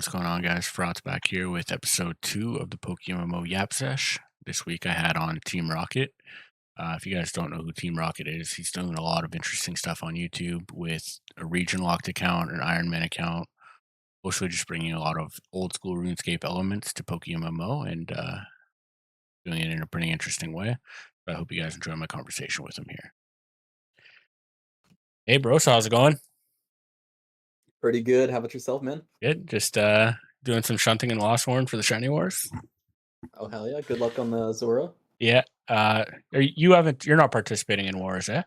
What's going on, guys? Frauts back here with episode 2 of the PokeMMO Yap Sesh. This week I had on Team Rocket. If you guys don't know who Team Rocket is, he's doing a lot of interesting stuff on YouTube with a region locked account, an Iron Man account, mostly just bringing a lot of old school RuneScape elements to PokeMMO and doing it in a pretty interesting way. I hope you guys enjoy my conversation with him here. Hey, bro, so how's it going? Pretty good. How about yourself, man? Good. Just doing some shunting and Lost Horn for the Shiny Wars. Oh hell yeah! Good luck on the Zora. Yeah. You're not participating in wars, eh?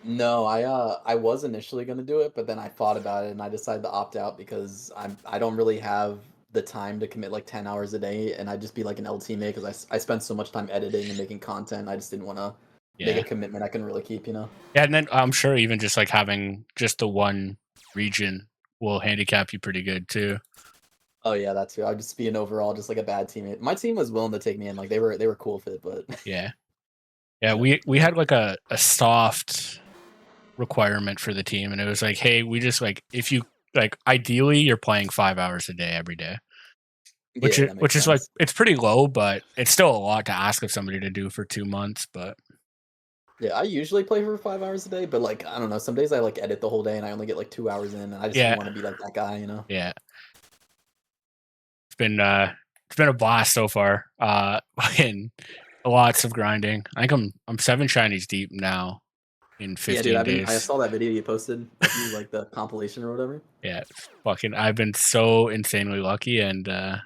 No, I was initially gonna do it, but then I thought about it and I decided to opt out because I don't really have the time to commit like 10 hours a day, and I'd just be like an LT mate because I spent so much time editing and making content. I just didn't want to make a commitment I couldn't really keep, you know. Yeah, and then I'm sure even just like having just the one region will handicap you pretty good too. Oh yeah, that too. I'd just be an overall just like a bad teammate. My team was willing to take me in, like they were cool with it, but Yeah. Yeah, we had like a soft requirement for the team, and it was like, hey, we just like if you like ideally you're playing 5 hours a day every day. Which yeah, is that which makes is like sense. it's pretty low, but it's still a lot to ask of somebody to do for 2 months. But Yeah, I usually play for 5 hours a day, but like I don't know, some days I like edit the whole day and I only get like 2 hours in, and I just didn't yeah, want to be like that guy, you know. yeah. It's been a blast so far. And lots of grinding. I think I'm 7 shinies deep now in Yeah, dude, 15 I days. saw that video you posted of you like the compilation or whatever. Yeah, I've been so insanely lucky, and I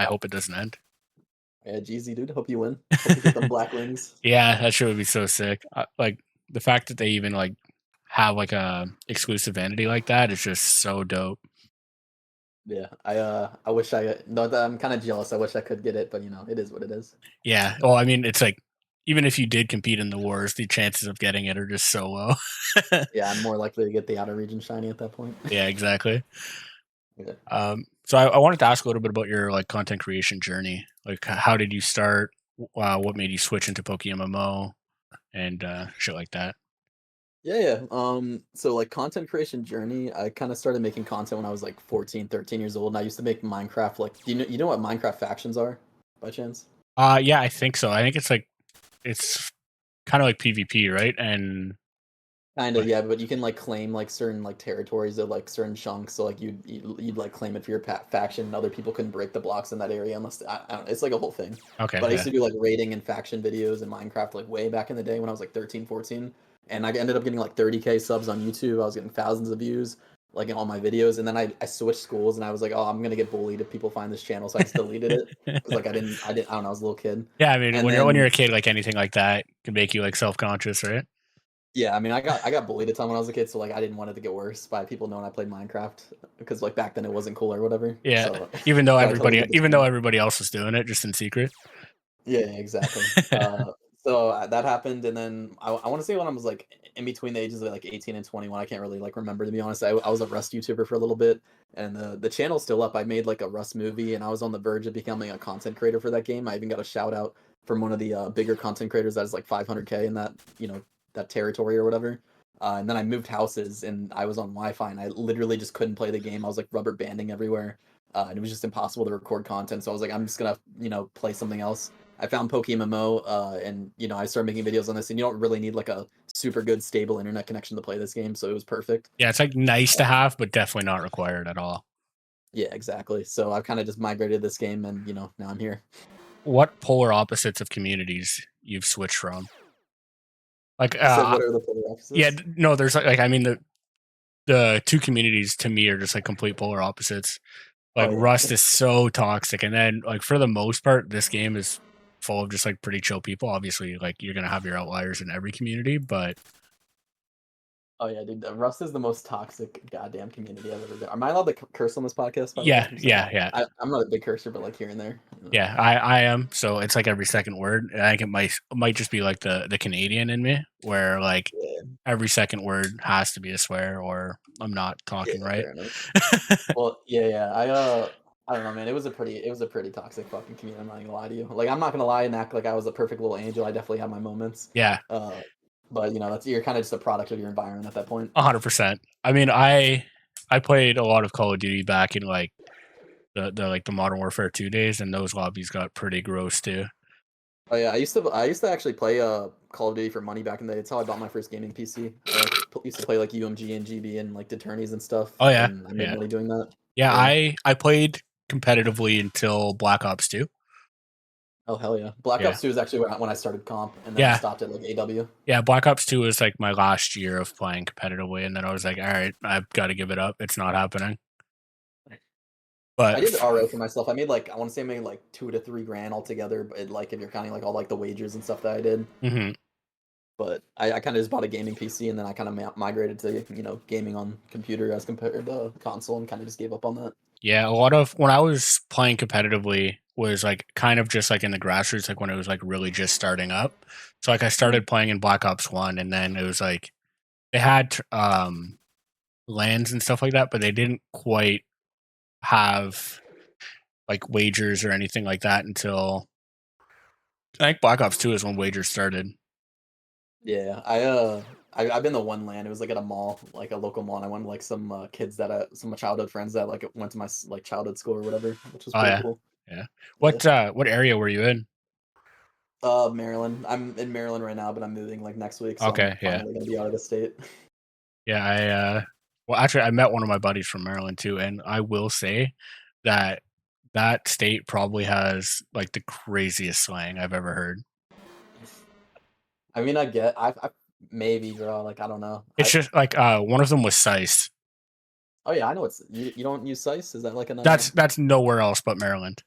hope it doesn't end. Yeah, Jeezy, dude. Hope you win. Hope you get them black wings. Yeah, that shit would be so sick. Like the fact that they even like have like a exclusive vanity like that is just so dope. Yeah, I wish no, I'm kind of jealous. I wish I could get it, but you know, it is what it is. Yeah. Well, I mean, it's like even if you did compete in the wars, the chances of getting it are just so low. Yeah, I'm more likely to get the outer region shiny at that point. Yeah, exactly. Yeah. So I wanted to ask a little bit about your like content creation journey. Like, how did you start? What made you switch into PokeMMO and shit like that? Yeah, yeah. So like content creation journey, I kind of started making content when I was like 14, 13 years old, and I used to make Minecraft. Like, do you know what Minecraft factions are, by chance? Yeah, I think so. I think it's kind of like PvP, right? And Kind of, like, yeah, but you can like claim like certain like territories or like certain chunks. So like you'd like claim it for your faction, and other people couldn't break the blocks in that area unless I don't know. It's like a whole thing. okay, But I used yeah, to do like raiding and faction videos in Minecraft like way back in the day when I was like 13, 14, and I ended up getting like 30K subs on YouTube. I was getting thousands of views like in all my videos, and then I switched schools and I was like, oh, I'm gonna get bullied if people find this channel, so I just deleted it because like I don't know, I was a little kid, yeah. I mean, and when you're then a kid, like anything like that can make you like self conscious, right? yeah, I mean, I got bullied a ton when I was a kid, so like I didn't want it to get worse by people knowing I played Minecraft because like back then it wasn't cool or whatever. Yeah, So so I totally even though understand. everybody else was doing it just in secret. Yeah, yeah, exactly. So that happened, and then I want to say when I was like in between the ages of like 18 and 21, I can't really like remember to be honest. I was a Rust YouTuber for a little bit, and the channel's still up. I made like a Rust movie, and I was on the verge of becoming a content creator for that game. I even got a shout out from one of the bigger content creators that is like 500K in that that territory or whatever. And then I moved houses, and I was on Wi-Fi, and I literally just couldn't play the game. I was like rubber banding everywhere, and it was just impossible to record content. So I was like, I'm just gonna play something else. I found PokeMMO, and I started making videos on this, and you don't really need like a super good stable internet connection to play this game, so it was perfect. Yeah, it's like nice to have, but definitely not required at all. Yeah, exactly. So I've kind of just migrated this game, and now I'm here. What polar opposites of communities you've switched from? Like, You said what are the polar yeah, opposites? no, there's like I mean the two communities to me are just like complete polar opposites. Like Oh yeah, Rust is so toxic, and then like for the most part, this game is full of just like pretty chill people. Obviously, like you're gonna have your outliers in every community, but oh yeah, dude. Rust is the most toxic goddamn community I've ever been. Am I allowed to curse on this podcast? By the way, yeah, I'm sorry. yeah. I'm not a big cursor, but like here and there. Yeah, I am. So it's like every second word. I think it might just be like the Canadian in me, where like Yeah, every second word has to be a swear, or I'm not yeah, talking right. fair enough. Well, yeah, yeah. I don't know, man. It was a pretty toxic fucking community. I'm not gonna lie to you. Like, I'm not gonna lie and act like I was a perfect little angel. I definitely had my moments. Yeah, Uh, but that's you're kind of just a product of your environment at that point. 100%. I mean, I played a lot of Call of Duty back in like the Modern Warfare 2 days, and those lobbies got pretty gross too. Oh yeah, I used to actually play Call of Duty for money back in the day. It's how I bought my first gaming PC. I like used to play like UMG and GB and like did tourneys and stuff, Oh yeah, and I made yeah, money doing that. yeah. Yeah. I played competitively until Black Ops 2. Oh hell yeah. Black Yeah, Ops 2 is actually when I started comp, and then I yeah, stopped at like AW. yeah. Black Ops 2 was like my last year of playing competitively, and then I was like, all right, I've got to give it up. It's not happening. I But did RO for myself. I want to say I made like 2 to 3 grand altogether, but like if you're counting like all like the wagers and stuff that I did. mhm. But I kind of just bought a gaming PC and then I kind of migrated to gaming on computer as compared to console and kind of just gave up on that. Yeah, a lot of when I was playing competitively was like kind of just like in the grassroots, like when it was like really just starting up. So like I Mhm. started playing in Black Ops 1, and then it was like they had lands and stuff like that, but they didn't quite have like wagers or anything like that until I think Black Ops 2 is when wagers started. Yeah, I've been to one land. It was like at a mall, like a local mall, and I went to like some kids that some of my childhood friends that like went to my like childhood school or whatever, which was Oh pretty yeah, cool. yeah. Yeah. What area were you in? Maryland. I'm in Maryland right now, but I'm moving like next week, so I'm Okay, yeah, finally gonna be out of the state. yeah. Well, actually, I met one of my buddies from Maryland too, and I will say that that state probably has like the craziest slang I've ever heard. I mean, I maybe, bro. Like I don't know. It's just like one of them was Sice. Oh yeah, I know it's you don't use Sice? Is that like an That's nowhere else but Maryland.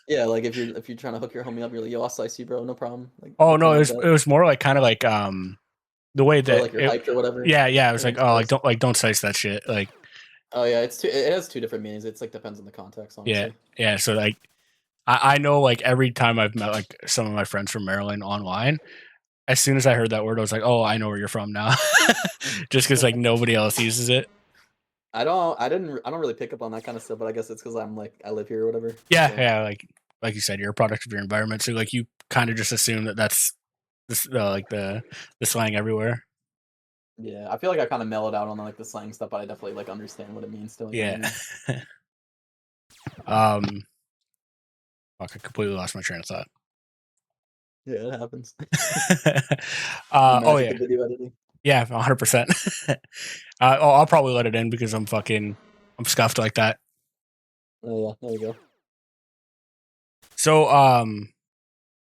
yeah, like if you're trying to hook your homie up, you're like, yo, I'll slice you, bro, no problem. Oh Like no, something like it that. was more like kind of like the way Or that like you're it. hyped or whatever. Yeah, yeah. It was And like, then oh, Sice. like don't Sice that shit. Like Oh yeah, it has two different meanings. It's like depends on the context, yeah, honestly. yeah. So like I know like every time I've met like some of my friends from Maryland online, as soon as I heard that word, I was like, oh, I know where you're from now. Just because like nobody else uses it. I don't really pick up on that kind of stuff, but I guess it's because I'm like I live here or whatever. Yeah, So yeah. Like you said, you're a product of your environment, so like you kind of just assume that that's like the slang everywhere. yeah, I feel like I kind of mellowed out on like the slang stuff, but I definitely like understand what it means still. You know what Yeah. I mean? um. Fuck, I completely lost my train of thought. Yeah, it happens. The Oh magic yeah, of video editing. yeah, 100%. I'll probably let it in because I'm scuffed like that. Oh yeah, there you go. So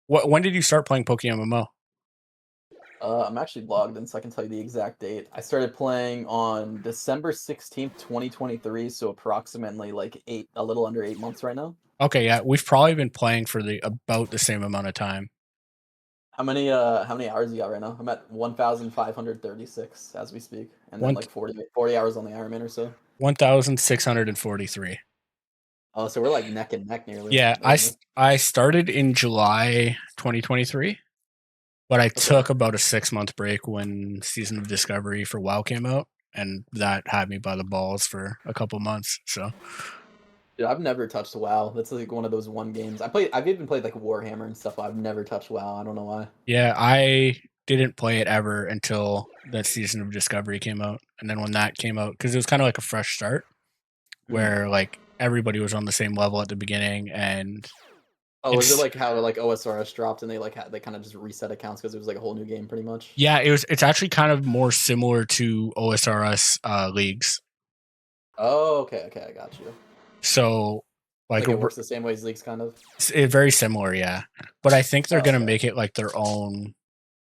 when did you start playing PokeMMO? I'm actually logged in, so I can tell you the exact date. I started playing on December 16th, 2023, so approximately like a little under 8 months right now. Okay, yeah, we've probably been playing for the about the same amount of time. How many hours you got right now? I'm at 1,536 as we speak, and then One like 40 hours on the Ironman or so. 1,643. Oh, so we're like neck and neck nearly. Yeah, Almost. I started in July 2023, but I Okay. took about a 6 month break when Season of Discovery for WoW came out, and that had me by the balls for a couple months. So Dude, I've never touched WoW. That's like one of those one games. I've even played like Warhammer and stuff. But I've never touched WoW. I don't know why. yeah, I didn't play it ever until that Season of Discovery came out, and then when that came out, because it was kind of like a fresh start, Mhm. where like everybody was on the same level at the beginning, and Oh, is it it's like how like OSRS dropped and they kind of just reset accounts because it was like a whole new game pretty much? yeah, it's actually kind of more similar to OSRS leagues. Oh, okay, okay, I got you. So like Like it works the same way as leagues, kind of. very similar, yeah. But I think they're Oh, gonna okay. make it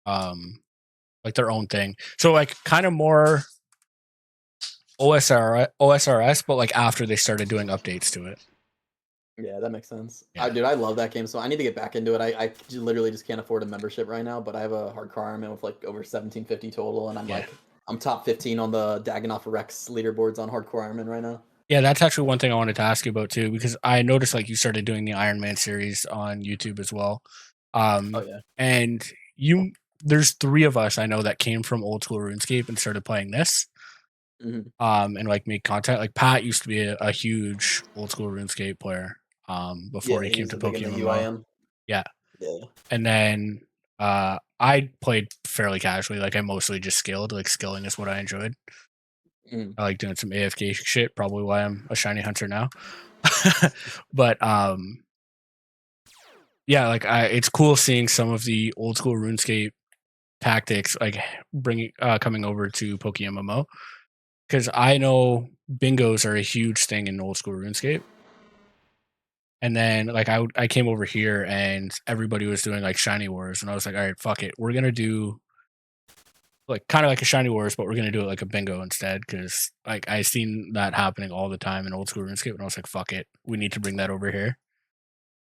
um like their own thing. So like kind of more OSRS, but like after they started doing updates to it. Yeah, that makes sense. Yeah. Dude, I love that game, so I need to get back into it. Literally just can't afford a membership right now, but I have a hardcore Ironman with like over 1750 total, and Yeah. I'm top 15 on the Dagannoff Rex leaderboards on hardcore Ironman right now. Yeah, that's actually one thing I wanted to ask you about too, because I noticed like you started doing the Iron Man series on YouTube as well. Oh yeah. And you there's three of us I know that came from old school RuneScape and started playing this. Mhm. And like made content. Like Pat used to be a huge old school RuneScape player. Before Yeah, he came he's to big in the PokeMMO. UIM. Yeah. Yeah. And then I played fairly casually. Like I mostly just skilled. Like skilling is what I enjoyed. Mhm. I like doing some AFK shit, probably why I'm a shiny hunter now. But yeah, like it's cool seeing some of the old school RuneScape tactics like bringing coming over to PokeMMO, because I know bingos are a huge thing in old school RuneScape. And then like I came over here and everybody was doing like shiny wars, and I was like, all right, fuck it, we're gonna do like kind of like a shiny wars, but we're gonna do it like a bingo instead, because like I seen that happening all the time in old school RuneScape, and I was like, fuck it, we need to bring that over here.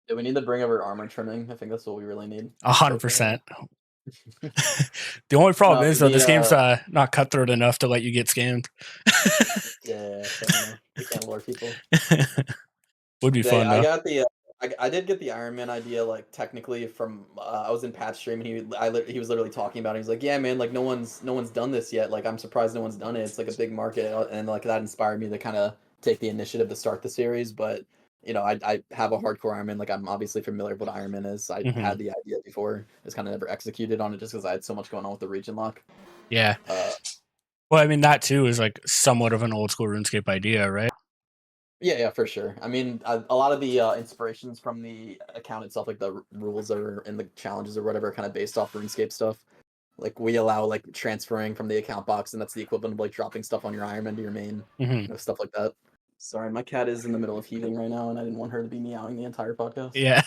Do we need to bring over armor trimming? I think that's what we really need A in hundred Pokemon. percent. The only problem No, is for though, this the game's not cutthroat enough to let you get scammed. yeah, fair enough. We can't lure people. Would be They fun I though. got the, I did get the Iron Man idea, like, technically from, I was in Pat's stream, and he was literally talking about it. He's like, "Yeah, man, like, no one's done this yet. Like, I'm surprised no one's done it. It's, like, a big market," and, like, that inspired me to kinda take the initiative to start the series, but, I have a hardcore Iron Man, like, I'm obviously familiar with what Iron Man is. I Hmm. had the idea before, just kinda never executed on it just because I had so much going on with the region lock. Yeah. Uh Well, I mean that too is like somewhat of an old school RuneScape idea, right? Yeah, yeah, for sure. I mean, a lot of the inspirations from the account itself, like the rules or and the challenges or whatever, are kind of based off RuneScape stuff. Like we allow like transferring from the account box, and that's the equivalent of like dropping stuff on your Ironman to your main, Hmm. stuff like that. Sorry, my cat is in the middle of heaving right now, and I didn't want her to be meowing the entire podcast. Yeah.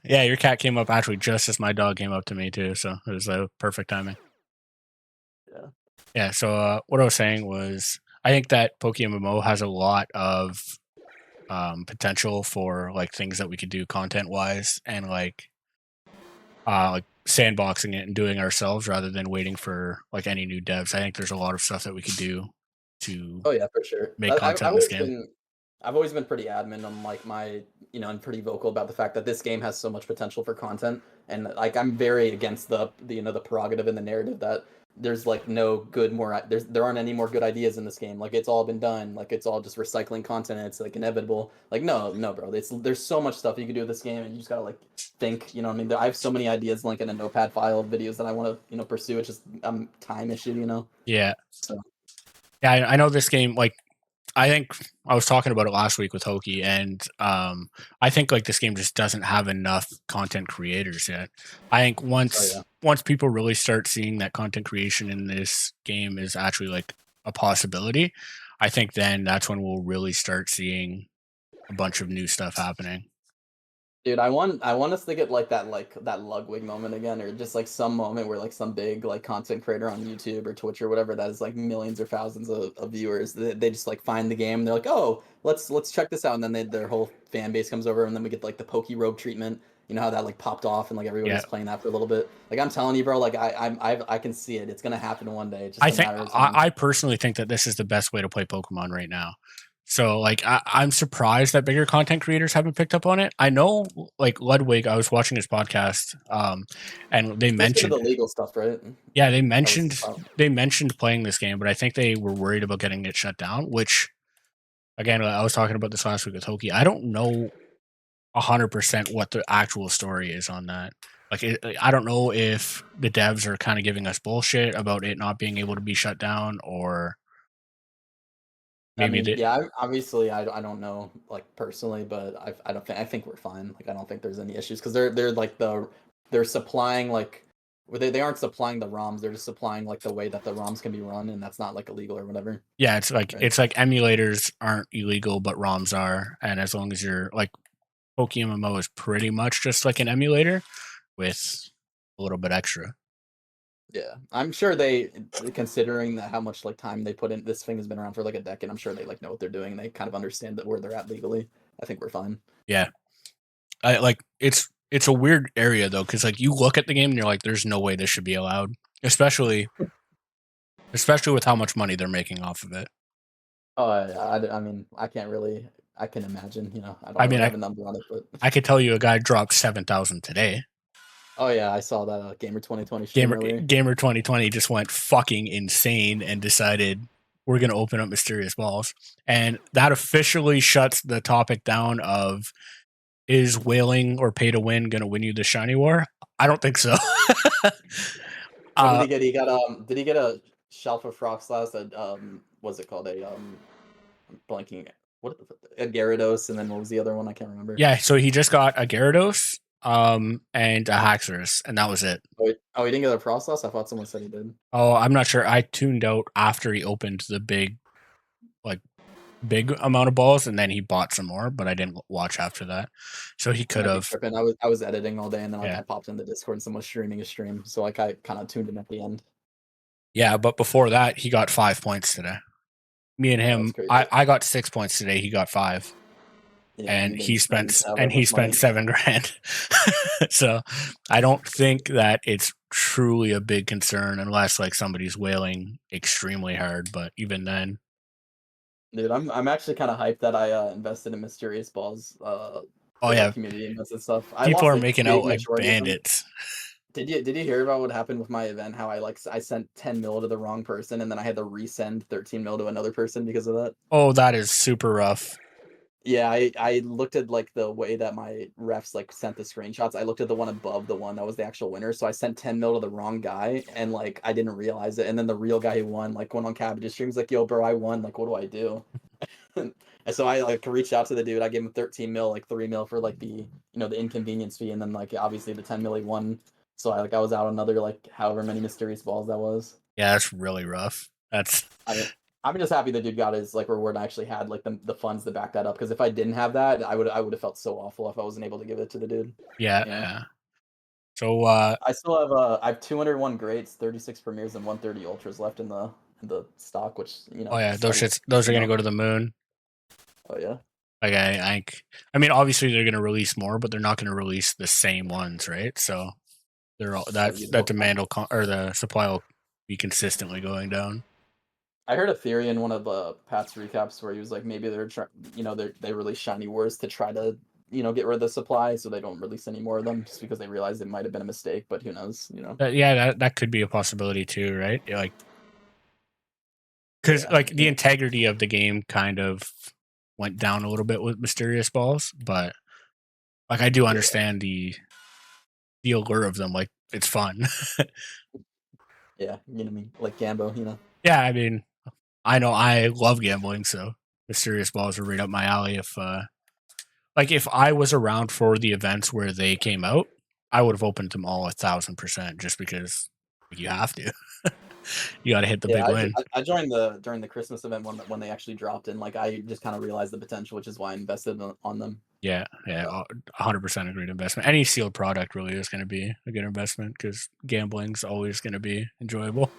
Yeah, your cat came up actually just as my dog came up to me too, so it was perfect timing. Yeah. Yeah, so what I was saying was I think that PokeMMO has a lot of potential for like things that we could do content wise, and like sandboxing it and doing ourselves rather than waiting for like any new devs. I think there's a lot of stuff that we could do to Oh yeah, for sure. make content in this game. I've always been pretty adamant on like my, and pretty vocal about the fact that this game has so much potential for content, and like I'm very against the prerogative and the narrative that there's like no good more there aren't any more good ideas in this game. Like it's all been done. Like it's all just recycling content. And it's like inevitable. Like no, no, bro. There's so much stuff you can do with this game, and you just gotta like think. You know what I mean? I have so many ideas like in a notepad file of videos that I want to pursue. It's just time issue. Yeah. So Yeah, I know this game. Like, I think I was talking about it last week with Hokie, and I think like this game just doesn't have enough content creators yet. I think oh yeah. once people really start seeing that content creation in this game is actually like a possibility, I think then that's when we'll really start seeing a bunch of new stuff happening. Dude, I want us to get like that Ludwig moment again, or just like some moment where like some big like content creator on YouTube or Twitch or whatever that is like millions or thousands of viewers. They just like find the game. They're like, oh, let's check this out, and then their whole fan base comes over, and then we get like the Poke Robe treatment. You know how that like popped off, and like everybody Yeah, was playing that for a little bit. Like I'm telling you, bro, like I can see it. It's gonna happen one day. It's just a matter of time. I personally think that this is the best way to play Pokemon right now. So like I'm surprised that bigger content creators haven't picked up on it. I know like Ludwig, I was watching his podcast, and they Just because of mentioned the legal stuff, right? yeah, That was the problem. they mentioned playing this game, but I think they were worried about getting it shut down, which again I was talking about this last week with Hokie. I don't know 100% what the actual story is on that. I don't know if the devs are kind of giving us bullshit about it not being able to be shut down, or I maybe mean, that. yeah, obviously, I don't know, like, personally, but I don't think I think we're fine. Like, I don't think there's any issues because they're like they're supplying like well, they aren't supplying the ROMs. They're just supplying like the way that the ROMs can be run, and that's not like illegal or whatever, Yeah, right? it's like emulators aren't illegal, but ROMs are, and as long as you're like PokeMMO is pretty much just like an emulator with a little bit extra. Yeah, I'm sure considering that how much like time they put in. This thing has been around for like a decade. I'm sure they like know what they're doing. And they kind of understand that where they're at legally. I think we're fine. Yeah, I like it's a weird area though, because like you look at the game and you're like, there's no way this should be allowed, especially with how much money they're making off of it. Oh, I mean, I can't really. I can imagine. I don't I really mean, have a number on it, but I could tell you a guy dropped 7,000 today. oh yeah, I saw that Gamer 2020 stream earlier. Gamer 2020 just went fucking insane and decided we're gonna open up mysterious balls, and that officially shuts the topic down of is whaling or pay to win gonna win you the shiny war. I don't think so. What did uh, he get? He got did he get a shelf of Frauts last that what's it called? I'm blanking. what a Gyarados, and then what was the other one? I can't remember. Yeah, so he just got a Gyarados, and a Haxorus, and that was it. Oh, he didn't get a Frauts? I thought someone said he did. Oh, I'm not sure. I tuned out after he opened the big amount of balls, and then he bought some more, but I didn't watch after that. So he I could might be have. tripping. I was editing all day, and then like Yeah. I popped in the Discord and someone was streaming a stream, so like I kind of tuned in at the end. Yeah, but before that, he got 5 points today. Me and That's him, crazy. I got 6 points today. He got 5, Yeah, and and you he didn't spend spent however much money. 7 grand. So I don't think that it's truly a big concern unless like somebody's whaling extremely hard. But even then, Dude, I'm actually kind of hyped that I invested in mysterious balls oh for like yeah, community events and stuff. I people lost are a making out big like majority of them. bandits. Did you hear about what happened with my event? How I sent 10 mil to the wrong person and then I had to resend 13 mil to another person because of that. Oh, that is super rough. Yeah, I looked at like the way that my refs like sent the screenshots. I looked at the one above the one that was the actual winner. So I sent 10 mil to the wrong guy and like I didn't realize it. And then the real guy who won like went on Cabbage's stream. He's like, yo, bro, I won. Like, what do I do? And so I like reached out to the dude. I gave him 13 mil, like 3 mil for like the inconvenience fee, and then like obviously the 10 mil he won. So I was out another like however many mysterious balls that was. Yeah, that's really rough. That's I mean, I'm just happy the dude got his like reward and actually had like the funds to back that up. Because if I didn't have that, I would have felt so awful if I wasn't able to give it to the dude. yeah. You know. Yeah. So I still have I have 201 greats, 36 premieres, and 130 ultras left in the stock, which oh yeah, those still shits, those are decent gonna amount. go to the moon. Oh yeah. Like I mean, obviously they're gonna release more, but they're not gonna release the same ones, right? So they're all Oh, that demand will or the supply will be consistently going down. I heard a theory in one of Pat's recaps where he was like, maybe they're trying, they release shiny wars to try to, get rid of the supply so they don't release any more of them just because they realize it might have been a mistake, but who knows. Yeah, that could be a possibility too, right? Like, because Yeah. like the integrity of the game kind of went down a little bit with mysterious balls, but like I do understand the allure of them. Like it's fun. Yeah, you know what I mean? Like Gambo. Yeah, I mean, I know I love gambling, so mysterious balls are right up my alley. If I was around for the events where they came out, I would have opened them all 1,000% just because you have to. You got to hit the Yeah, big win. I joined during the Christmas event when they actually dropped in. Like I just kind of realized the potential, which is why I invested on them. Yeah, 100% a great investment. Any sealed product really is going to be a good investment because gambling's always going to be enjoyable.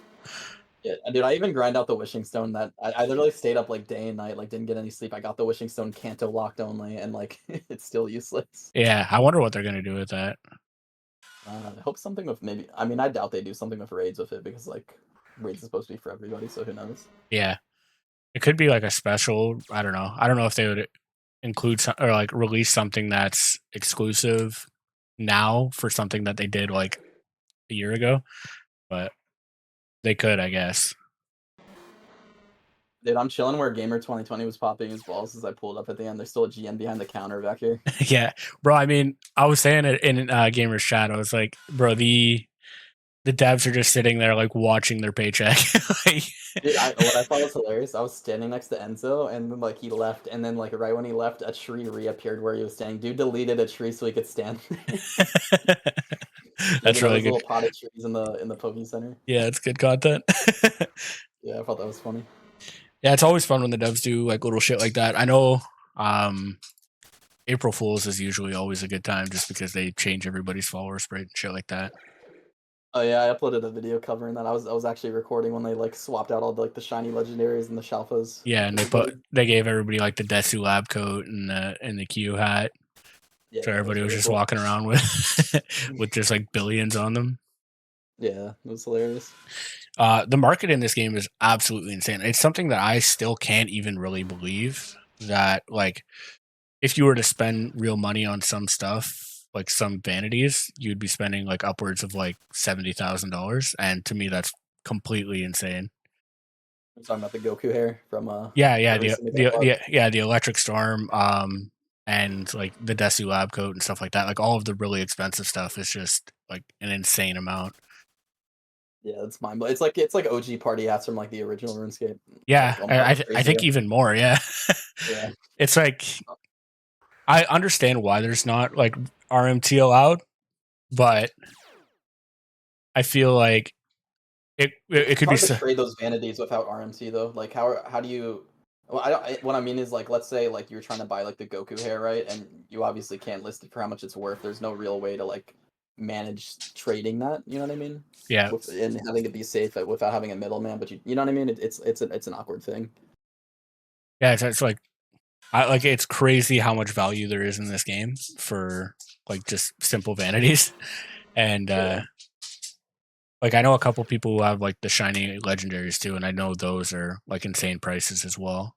Yeah, dude, I even grind out the wishing stone that I literally stayed up like day and night, like didn't get any sleep. I got the wishing stone Kanto locked only, and like it's still useless. Yeah, I wonder what they're going to do with that. I hope something with maybe. I mean, I doubt they do something with raids with it because like raids is supposed to be for everybody, so who knows? Yeah, it could be like a special. I don't know. I don't know if they would include or like release something that's exclusive now for something that they did like a year ago, but they could, I guess. Dude, I'm chilling where Gamer 2020 was popping his balls as I pulled up at the end. There's still a GN behind the counter back here. Yeah, bro. I mean, I was saying it in gamers chat. I was like, bro, the devs are just sitting there like watching their paycheck. Like, Dude, what I thought was hilarious, I was standing next to Enzo, and then like he left, and then like right when he left, a tree reappeared where he was standing. Dude deleted a tree so he could stand there. that's really Those good. little potted trees in the Poke Center. Yeah, it's good content. Yeah, I thought that was funny. Yeah, it's always fun when the devs do like little shit like that. I know April Fools is usually always a good time just because they change everybody's follower sprite and shit like that. Oh yeah, I uploaded a video covering that. I was actually recording when they like swapped out all the shiny legendaries and the Shalfas. Yeah, and they gave everybody like the Desu lab coat and the Q hat. Yeah, So that was everybody was really just cool. walking around with with just like billions on them. Yeah, it was hilarious. The market in this game is absolutely insane. It's something that I still can't even really believe that like if you were to spend real money on some stuff, like some vanities, you'd be spending like upwards of like $70,000. And to me, that's completely insane. I'm talking about the Goku hair from Yeah, that recently got bugged. the electric storm, and like the Desu lab coat and stuff like that. Like all of the really expensive stuff is just like an insane amount. Yeah, it's mind blowing. It's like OG party hats from like the original RuneScape, Yeah, like almost I think crazier. even more. Yeah, Yeah. it's like I understand why there's not like RMT allowed, but I feel like it It's could be hard to trade those vanities without RMT though. Like how do you? Well, I don't. What I mean is like, let's say like you're trying to buy like the Goku hair, right? And you obviously can't list it for how much it's worth. There's no real way to like manage trading that. You know what I mean? yeah, With and having it be safe without having a middleman. But you know what I mean? It's an awkward thing. yeah. It's like like it's crazy how much value there is in this game for like just simple vanities, and Yeah. like I know a couple people who have like the shiny legendaries too, and I know those are like insane prices as well.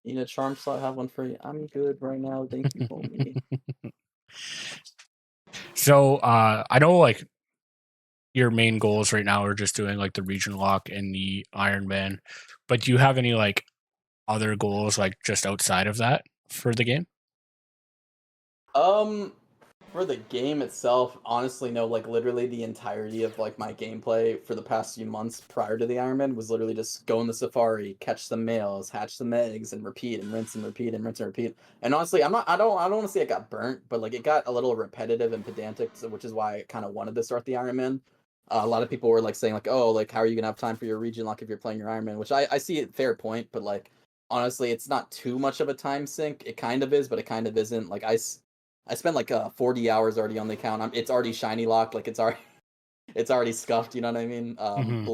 You need a charm slot, have one free. I'm good right now. Thank you, homie. So I know like your main goals right now are just doing like the region lock and the Iron Man, but do you have any like other goals like just outside of that for the game? Um, for the game itself, honestly, no. Like literally, the entirety of like my gameplay for the past few months prior to the Ironman was literally just go in the safari, catch some males, hatch some eggs, and repeat and rinse and repeat and rinse and repeat. And honestly, I'm not. I don't want to say it got burnt, but like it got a little repetitive and pedantic, so, which is why I kind of wanted to start the Ironman. A lot of people were like saying like, oh, like how are you gonna have time for your region lock if you're playing your Ironman? Which I see it fair point, but like honestly, it's not too much of a time sink. It kind of is, but it kind of isn't. Like I spent like 40 hours already on the account. It's already shiny locked, like it's already it's already scuffed. You know what I mean? Hmm.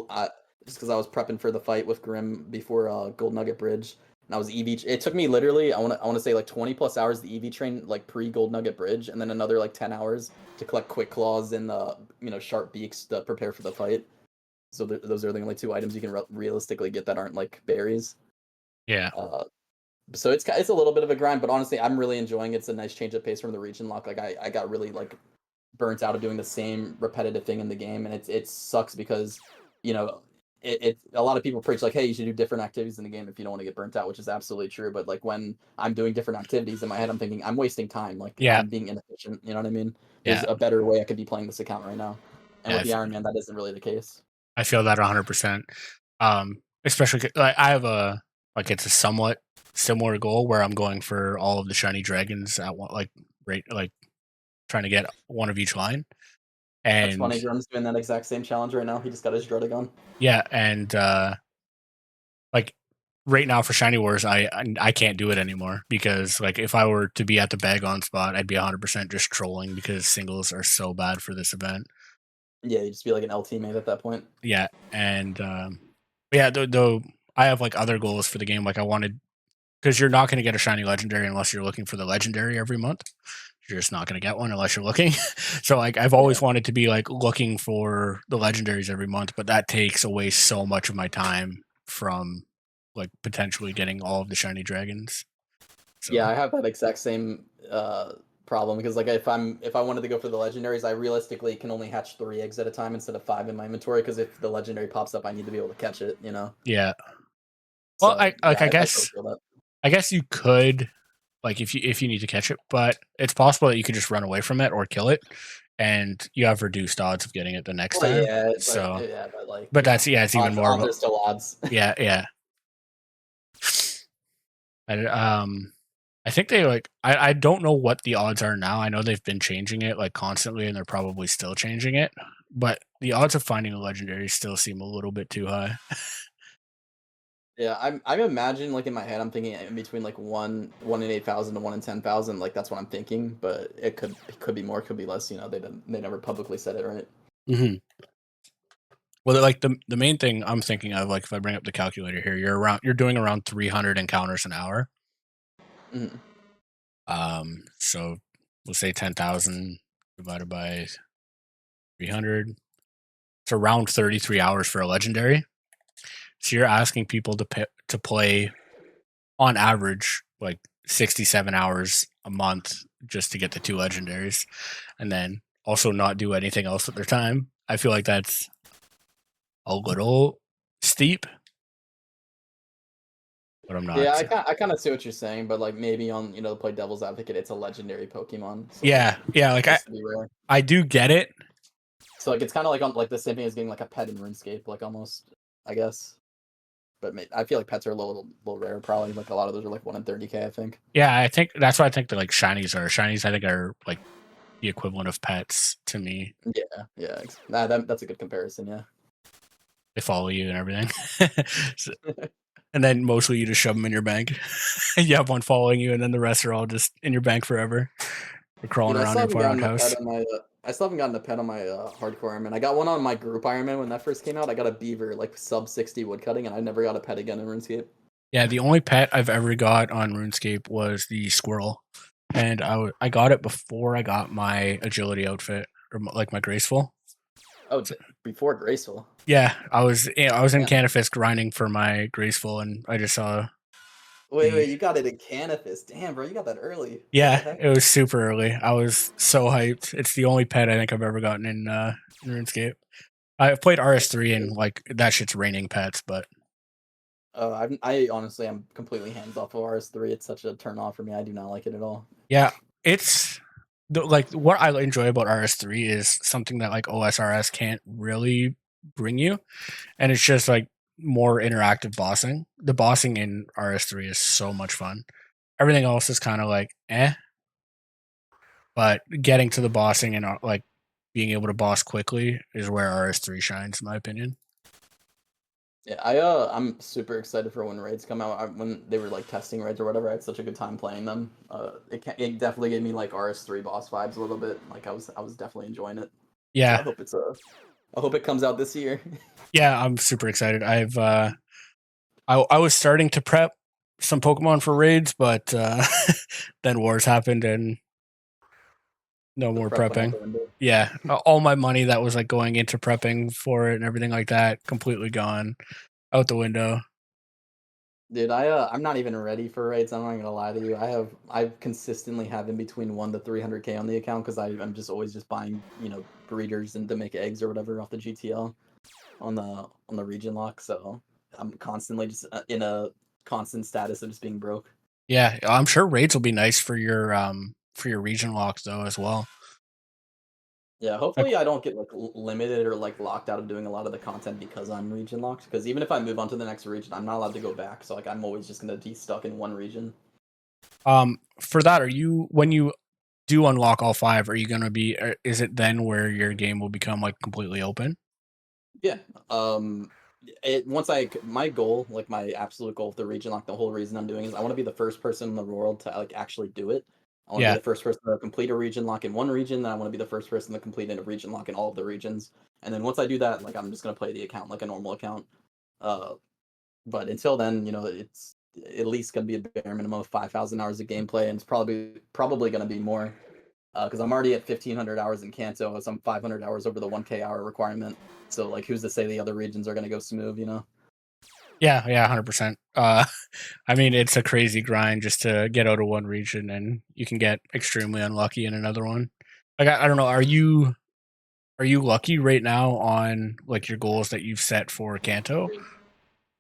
Just because I was prepping for the fight with Grim before Gold Nugget Bridge, and I was EV. It took me literally I want to say like 20 plus hours the EV train like pre Gold Nugget Bridge, and then another like 10 hours to collect Quick Claws and Sharp Beaks to prepare for the fight. So those are the only two items you can realistically get that aren't like berries. Yeah, Uh, so it's a little bit of a grind, but honestly, I'm really enjoying it. It's a nice change of pace from the region lock. Like I got really like burnt out of doing the same repetitive thing in the game, and it sucks because you know it a lot of people preach like, hey, you should do different activities in the game if you don't want to get burnt out, which is absolutely true. But like when I'm doing different activities in my head, I'm thinking I'm wasting time. Like yeah, I'm being inefficient. You know what I mean? There's yeah, a better way I could be playing this account right now, and yeah. with the Iron Man, that isn't really the case. I feel that 100%. Especially like I have a like it's a somewhat similar goal where I'm going for all of the shiny dragons at one like right like trying to get one of each line. That's And funny. Grim's doing that exact same challenge right now. He just got his Druddigon. yeah, and like right now for shiny wars I can't do it anymore because like if I were to be at the bag on spot I'd be 100% just trolling because singles are so bad for this event. Yeah, you just be like an LT mate at that point. Yeah, and yeah, though I have like other goals for the game. Like I wanted because you're not going to get a shiny legendary unless you're looking for the legendary every month. You're just not going to get one unless you're looking. So like I've Yeah. always wanted to be like looking for the legendaries every month, but that takes away so much of my time from like potentially getting all of the shiny dragons. Yeah, So I have that exact same problem because like if I wanted to go for the legendaries, I realistically can only hatch 3 eggs at a time instead of 5 in my inventory because if the legendary pops up, I need to be able to catch it, you know. yeah. Well, So yeah, I I totally guess feel that. you could like if you need to catch it, but it's possible that you could just run away from it or kill it, and you have reduced odds of getting it the next Well, time. So, yeah, but like but that's yeah, it's even more of odds a are still odds. yeah, yeah. And, I think they like I don't know what the odds are now. I know they've been changing it like constantly, and they're probably still changing it. But the odds of finding a legendary still seem a little bit too high. Yeah, I'm imagining like in my head, I'm thinking in between like one in 8,000 to 1 in 10,000. Like that's what I'm thinking, but it could be more, could be less. You know, they never publicly said it, right? Hmm. Well, like the main thing I'm thinking of, like if I bring up the calculator here, you're doing around 300 encounters an hour. Mhm. So we'll say 10,000 divided by 300. It's around 33 hours for a legendary. So you're asking people to play on average like 67 hours a month just to get the two legendaries and then also not do anything else with their time. I feel like that's a little steep. but I'm Yeah, not. I kind of see what you're saying, but like maybe on to play devil's advocate, it's a legendary Pokemon, so like Yeah, yeah. it's Like supposed to be rare. I do get it. So like it's kind of like on like the same thing as getting like a pet in RuneScape, like almost, I guess. But I feel like pets are a little rare. Probably like a lot of those are like 1 in 30K, I think. Yeah, I think that's what I think that like shinies are. Shinies, I think are like the equivalent of pets to me. Yeah, yeah. That's a good comparison. Yeah. They follow you and everything. So, and then mostly you just shove them in your bank. You have one following you, and then the rest are all just in your bank forever. They're crawling Dude, I around still your haven't farming gotten a pet house. on my. I still haven't gotten a pet on my hardcore Ironman. I got one on my group Ironman when that first came out. I got a beaver, like sub 60 woodcutting, and I never got a pet again in RuneScape. Yeah, the only pet I've ever got on RuneScape was the squirrel, and I got it before I got my agility outfit or like my graceful. Oh, So, before Graceful. yeah, I was in Yeah. Canifis grinding for my graceful, and I just saw the Wait, you got it in Canifis. Damn, bro, you got that early. What the yeah, heck? it was super early. I was so hyped. It's the only pet I think I've ever gotten in RuneScape. I've played That's RS3 crazy. and like that shit's raining pets, but I honestly am completely hands off of RS3. It's such a turn off for me. I do not like it at all. yeah, it's like what I enjoy about RS3 is something that like OSRS can't really bring you, and it's just like more interactive bossing. The bossing in RS3 is so much fun. Everything else is kind of like eh, but getting to the bossing and like being able to boss quickly is where RS3 shines, in my opinion. Yeah, I'm super excited for when raids come out. When they were like testing raids or whatever, I had such a good time playing them. It definitely gave me like RS3 boss vibes a little bit. Like I was definitely enjoying it. So Yeah, I hope it comes out this year. yeah, I'm super excited. I was starting to prep some Pokemon for raids, but then wars happened and no The more prep went out prepping. the window. Yeah, all my money that was like going into prepping for it and everything like that completely gone out the window. Dude, I'm not even ready for raids. I'm not gonna lie to you. I consistently have in between 1 to 300K on the account because I'm just always just buying breeders and to make eggs or whatever off the GTL on the region lock. So I'm constantly just in a constant status of just being broke. Yeah, I'm sure raids will be nice for your region locks though as well. Yeah, Like hopefully I don't get like limited or like locked out of doing a lot of the content because I'm region locked. Because even if I move on to the next region, I'm not allowed to go back. So like I'm always just gonna be stuck in one region. for that, are you when you do unlock all five, are you gonna be? Is it then where your game will become like completely open? Yeah. Um, once my goal, like my absolute goal of the region, like the whole reason I'm doing is I want to be the first person in the world to like actually do it. I want to be Yeah, the first person to complete a region lock in one region, then I want to be the first person to complete a region lock in all of the regions. And then once I do that, like I'm just gonna play the account like a normal account. Uh, but until then, it's at least gonna be a bare minimum of 5,000 hours of gameplay, and it's probably gonna be more because I'm already at 1,500 hours in Kanto, so I'm 500 hours over the 1K hour requirement. So like, who's to say the other regions are gonna go smooth? yeah, 100%. I mean, it's a crazy grind just to get out of one region, and you can get extremely unlucky in another one. Like I don't know, are you lucky right now on like your goals that you've set for Kanto?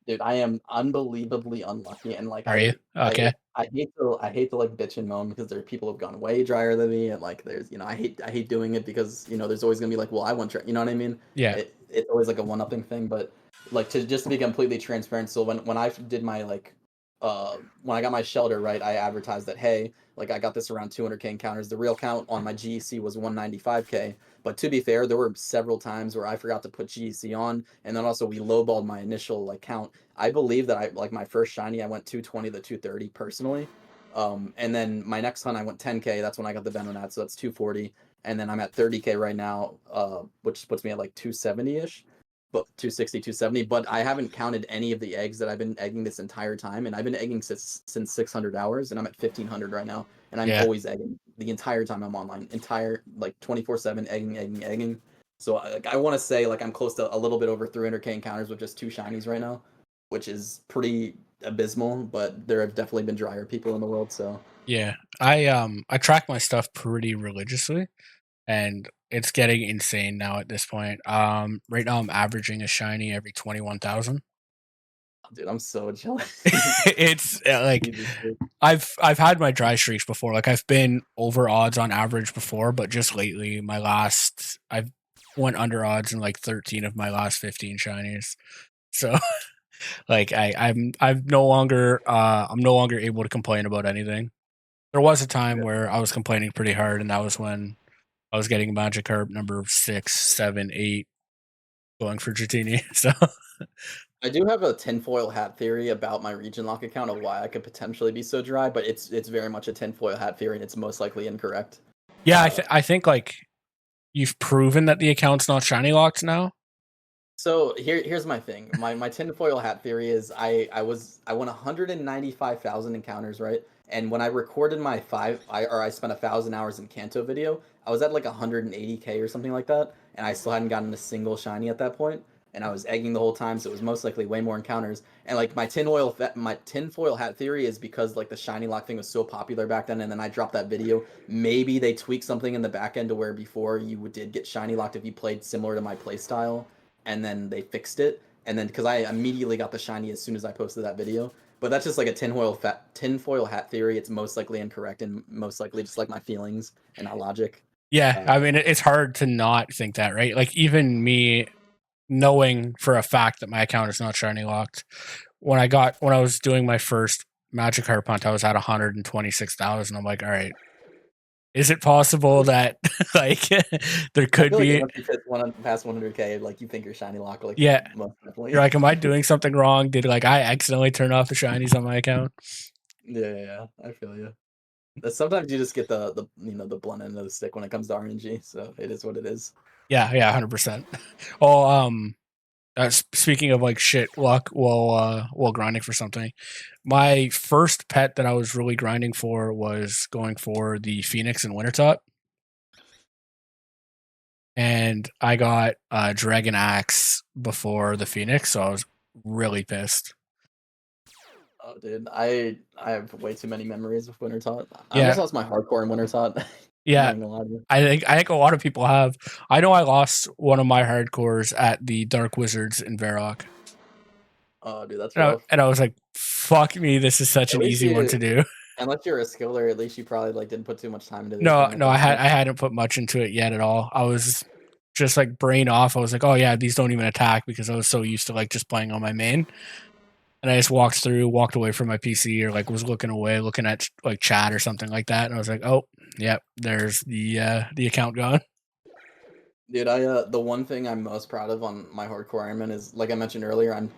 Dude, I am unbelievably unlucky, and like Are you okay? I hate to like bitch and moan because there are people who've gone way drier than me, and like there's I hate doing it because there's always gonna be like, well, I want try, you know what I mean? Yeah, It's always like a one upping thing, but like to just to be completely transparent. So when I did my like when I got my shelter right, I advertised that hey, like I got this around 200K encounters. The real count on my GEC was 195K. But to be fair, there were several times where I forgot to put GEC on, and then also we lowballed my initial like count. I believe that I like my first shiny, I went 220 to 230 personally. And then my next hunt, I went 10K. That's when I got the Venonat, so that's 240. And then I'm at 30K right now, which puts me at like 270 ish, but 260, 270. But I haven't counted any of the eggs that I've been egging this entire time, and I've been egging since 600 hours, and I'm at 1,500 right now, and I'm yeah, always egging the entire time I'm online, entire like 24/7 egging, egging, egging. So I want to say like I'm close to a little bit over 300K encounters with just two shinies right now, which is pretty abysmal. But there have definitely been drier people in the world. So yeah. I track my stuff pretty religiously, and it's getting insane now at this point. Right now I'm averaging a shiny every 21,000. Dude, I'm so jealous. It's like Jesus Christ. I've had my dry streaks before. Like I've been over odds on average before, but just lately, I've went under odds in like 13 of my last 15 shinies. So like I'm no longer able to complain about anything. There was a time Yeah. where I was complaining pretty hard, and that was when I was getting Magikarp number 6, 7, 8 going for Dratini. So I do have a tinfoil hat theory about my region lock account of why I could potentially be so dry, but it's very much a tinfoil hat theory and it's most likely incorrect. yeah, Uh, I think like you've proven that the account's not shiny locked now. So here's my thing. My tinfoil hat theory is I won 195,000 encounters, right? And when I recorded my I spent 1,000 hours in Kanto video, I was at like 180K or something like that, and I still hadn't gotten a single shiny at that point, and I was egging the whole time, so it was most likely way more encounters. And like my tinfoil hat theory is because like the shiny lock thing was so popular back then, and then I dropped that video. Maybe they tweaked something in the back end to where before you did get shiny locked if you played similar to my play style, and then they fixed it. And then because I immediately got the shiny as soon as I posted that video. But that's just like a tinfoil hat theory. It's most likely incorrect and most likely just like my feelings and not logic. Yeah, Uh, I mean it's hard to not think that, right? Like even me knowing for a fact that my account is not shiny locked. When I was doing my first Magikarp hunt, I was at 126,000. I'm like, all right, is it possible that like there I could feel like be? once you hit past 100K, like you think you're shiny lock, like Yeah, most you're definitely. like, am I doing something wrong? Did like I accidentally turn off the shinies on my account? Yeah, I feel you. Sometimes you just get the blunt end of the stick when it comes to RNG. So it is what it is. Yeah, 100%. Oh, speaking of like shit luck while grinding for something, my first pet that I was really grinding for was going for the Phoenix and Wintertop, and I got Dragon Axe before the Phoenix, so I was really pissed. Oh, dude, I have way too many memories of Winter Tot. I almost Yeah, lost my hardcore in Winter Tot. yeah. Not even gonna lie to you. I think a lot of people have. I know I lost one of my hardcores at the Dark Wizards in Varrock, Oh, dude, that's rough. and I was like, "Fuck me! This is such At an least easy one you, to do." unless you're a skiller, at least you probably like didn't put too much time into the No, account at no, that point. I hadn't put much into it yet at all. I was just like brain off. I was like, "Oh yeah, these don't even attack," because I was so used to like just playing on my main. And I just walked away from my PC, or like was looking away, looking at like chat or something like that, and I was like, "Oh, yep, there's the account gone." Dude, the one thing I'm most proud of on my hardcore Ironman is, like I mentioned earlier, I'm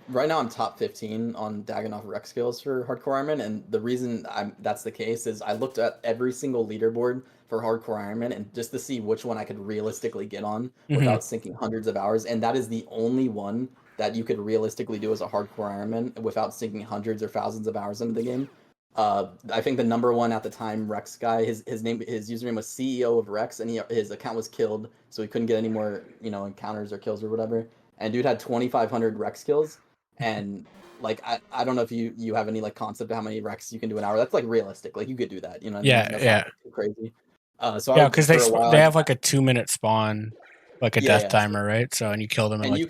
top 15 on Dagannoth rec skills for hardcore Ironman, and the reason that's the case is I looked at every single leaderboard for hardcore Ironman and just to see which one I could realistically get on Hmm. without sinking hundreds of hours, and that is the only one that you could realistically do as a hardcore Ironman without sinking hundreds or thousands of hours into the game. I think the number one at the time Rex guy, his username was CEO of Rex, and his account was killed, so he couldn't get any more encounters or kills or whatever. And dude had 2,500 Rex kills, and like I don't know if you have any like concept of how many Rex you can do an hour. That's like realistic, like you could do that. You know what I mean? Yeah, That's not yeah, like too crazy. So I yeah. would Because for a while they I have just like a 2 minute spawn, like a death yeah. So timer, right? So and you kill them in and like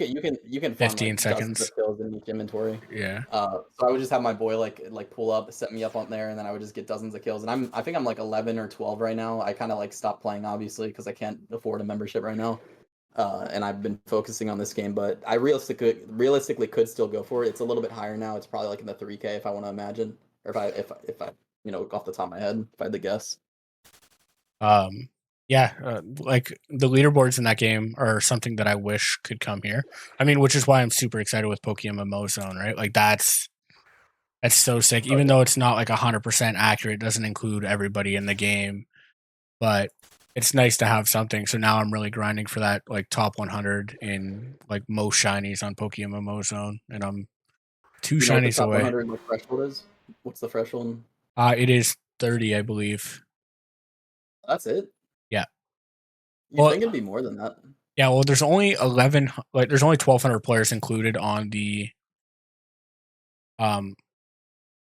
you can farm 15 like dozens seconds. of kills in each inventory. Yeah. So I would just have my boy like pull up, set me up on there, and then I would just get dozens of kills. And I think I'm like 11 or 12 right now. I kind of like stopped playing obviously because I can't afford a membership right now. And I've been focusing on this game, but I realistically could still go for it. It's a little bit higher now. It's probably like in the 3K if I want to imagine, or if I off the top of my head if I had to guess. Um, yeah, like the leaderboards in that game are something that I wish could come here. I mean, which is why I'm super excited with PokeMMO Zone, right? Like that's so sick. Oh Even yeah. though it's not like 100% accurate, it doesn't include everybody in the game, but it's nice to have something. So now I'm really grinding for that like top 100 in like most shinies on PokeMMO Zone, and I'm two You know what the shinies top away. 100 like threshold is? What's the threshold? It is 30, I believe. That's it. Yeah. You Well, think it'd be more than that? yeah. Well, there's only 11. Like, there's only 1,200 players included um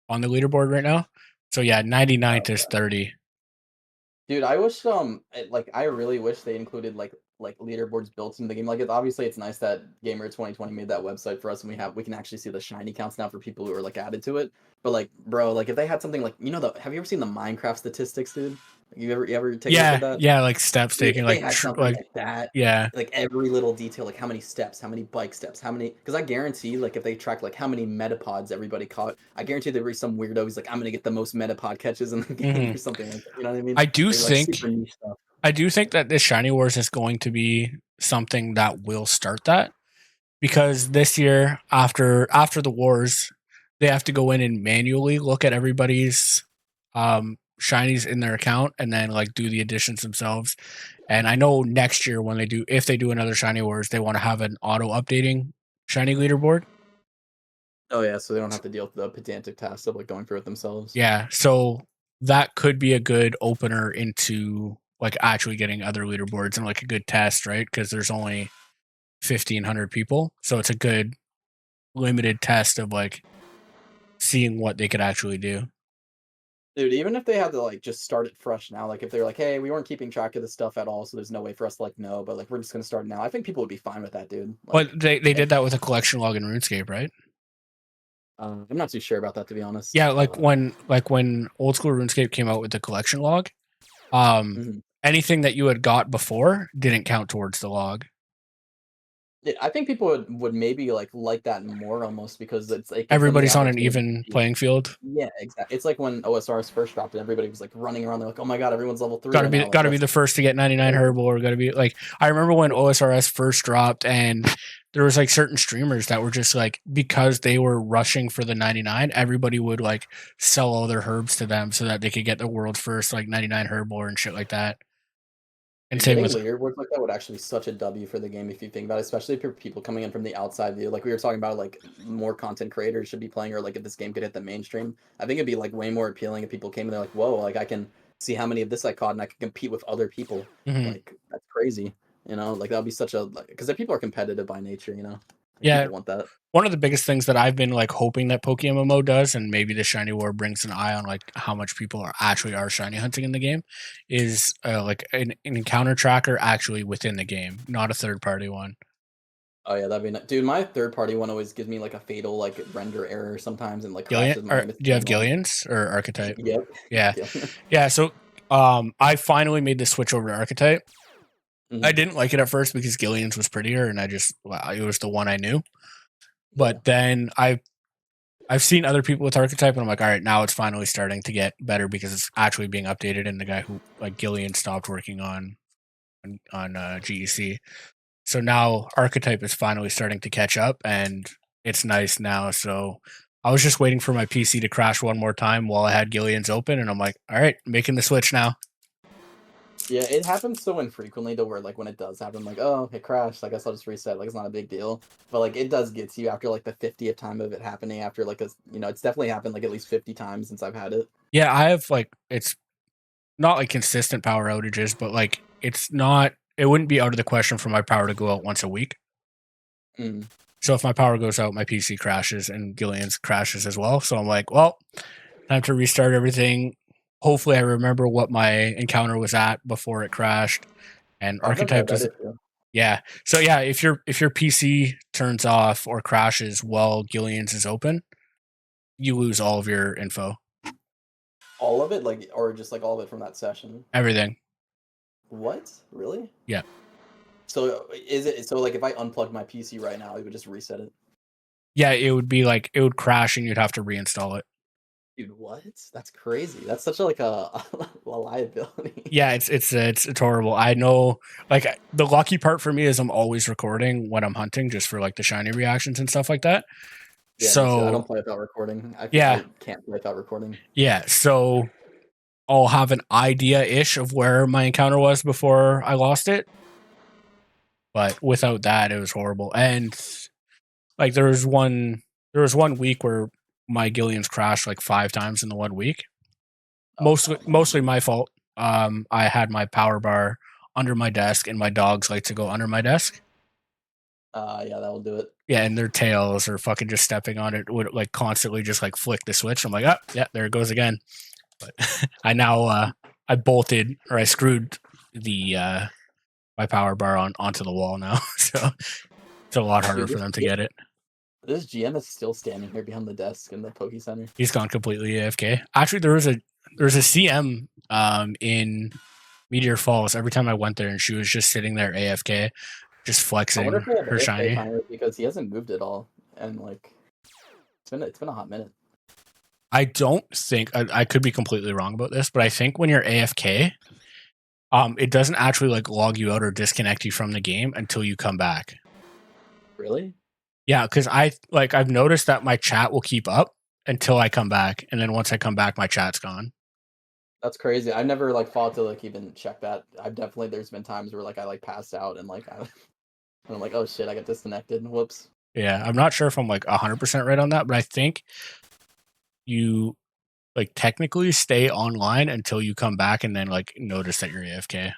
on the leaderboard right now. So yeah, 99th is 30. Dude, I wish like I really wish they included like like leaderboards built into the game. Like obviously it's nice that Gamer 2020 made that website for us and we can actually see the shiny counts now for people who are like added to it. But like bro, like if they had something like have you ever seen the Minecraft statistics, dude? You ever take a look at Yeah, that? yeah, like steps Dude, taken, if they had something like that, yeah. like every little detail, like how many steps, how many bike steps, how many, because I guarantee, like if they track like how many metapods everybody caught, I guarantee there'd be some weirdo who's like, I'm gonna get the most metapod catches in the game Hmm. or something like that. You know what I mean? I do Like think super niche stuff. I do think that this Shiny Wars is going to be something that will start that, because this year after the wars, they have to go in and manually look at everybody's shinies in their account and then like do the additions themselves. And I know next year when if they do another Shiny Wars, they want to have an auto updating shiny leaderboard. Oh yeah, so they don't have to deal with the pedantic task of like going through it themselves. Yeah, so that could be a good opener into like actually getting other leaderboards and like a good test, right? Because there's only 1,500 people, so it's a good limited test of like seeing what they could actually do. Dude, even if they had to like just start it fresh now, like if they're like, hey, we weren't keeping track of this stuff at all, so there's no way for us to like know, but like we're just gonna start now. I think people would be fine with that, dude. But Like, they did that with a collection log in RuneScape, right? I'm not too sure about that to be honest. Yeah, like when old school RuneScape came out with the collection log, um, Mhm. anything that you had got before didn't count towards the log. Yeah, I think people would maybe like that more almost because it's it gives them the Everybody's on an opportunity to even see. playing field. Yeah, exactly. It's like when OSRS first dropped and everybody was like running around. They're like, "Oh my god, everyone's level 3 Got to right be now!" Like got to be that's the first to get 99 crazy. herbal, or got to be like, I remember when OSRS first dropped, and there was like certain streamers that were just like, because they were rushing for the 99, everybody would like sell all their herbs to them so that they could get the world's first like 99 herbal and shit like that. And Dude, same getting with leaderboards like that would actually be such a W for the game if you think about it, especially if you're people coming in from the outside view. Like we were talking about, like more content creators should be playing, or like if this game could hit the mainstream. I think it'd be like way more appealing if people came and they're like, "Whoa, like I can see how many of this I caught, and I can compete with other people." Mhm. Like that's crazy, like that would be such a because people are competitive by nature, like Yeah, people want that. one of the biggest things that I've been like hoping that PokeMMO does, and maybe the Shiny War brings an eye on like how much people are shiny hunting in the game, is like an encounter tracker actually within the game, not a third party one. Oh yeah, that'd be dude. My third party one always gives me like a fatal like render error sometimes and like Gillian, crashes my or game. It's do you so have annoying. Gillians or Archetype? Yep. Yeah, Gillian. yeah. So I finally made the switch over to Archetype. I Mhm. didn't like it at first because Gillian's was prettier, and it was the one I knew. Yeah. But then I've seen other people with Archetype, and I'm like, all right, now it's finally starting to get better because it's actually being updated. And the guy who like Gillian stopped working on GEC, so now Archetype is finally starting to catch up, and it's nice now. So I was just waiting for my PC to crash one more time while I had Gillian's open, and I'm like, all right, making the switch now. Yeah, it happens so infrequently to where like when it does happen, like, oh, it crashed. I guess I'll just reset. Like it's not a big deal. But like it does get to you after like the 50th time of it happening. After like it's definitely happened like at least 50 times since I've had it. Yeah, I have like, it's not like consistent power outages, but like it's not. It wouldn't be out of the question for my power to go out once a week. Mm. So if my power goes out, my PC crashes and Gillian's crashes as well. So I'm like, well, time to restart everything. Hopefully, I remember what my encounter was at before it crashed. And I've never Archetype had that does, issue. yeah. So yeah, if your PC turns off or crashes while Gillian's is open, you lose all of your info, All of it, like, or just like all of it from that session. everything. What? Really? Yeah, So is it so like if I unplugged my PC right now, it would just reset it? yeah. It would be like it would crash, and you'd have to reinstall it. Dude, what? That's crazy. That's such a like a liability. Yeah, it's horrible. I know. Like the lucky part for me is I'm always recording when I'm hunting, just for like the shiny reactions and stuff like that. Yeah, me too. I don't So play without recording. yeah, I can't play without recording. yeah. So I'll have an idea ish of where my encounter was before I lost it, but without that, it was horrible. And like there was one week where my Gillian's crashed like 5 times in the one week. Oh Mostly my fault. I had my power bar under my desk, and my dogs like to go under my desk. no. Yeah, that will do it. Yeah, and their tails or fucking just stepping on it would like constantly just like flick the switch. I'm like, oh yeah, there it goes again. But I now I bolted, or I screwed the my power bar onto the wall now, so it's a lot harder Dude, for them to get it. this GM is still standing here behind the desk in the Poke Center. He's gone completely AFK. Actually, there was a CM in Meteor Falls. Every time I went there, and she was just sitting there AFK, just I wonder flexing if they have her AFK shiny. timer because he hasn't moved at all, and like it's been a hot minute. I don't think I could be completely wrong about this, but I think when you're AFK, it doesn't actually like log you out or disconnect you from the game until you come back. Really? Yeah, because I've noticed that my chat will keep up until I come back, and then once I come back, my chat's gone. That's crazy. I never like fought to like even check that. I've definitely there's been times where like I like passed out and like and I'm like, oh shit, I got disconnected. Whoops. Yeah, I'm not sure if I'm like 100% right on that, but I think you like technically stay online until you come back and then like notice that you're AFK.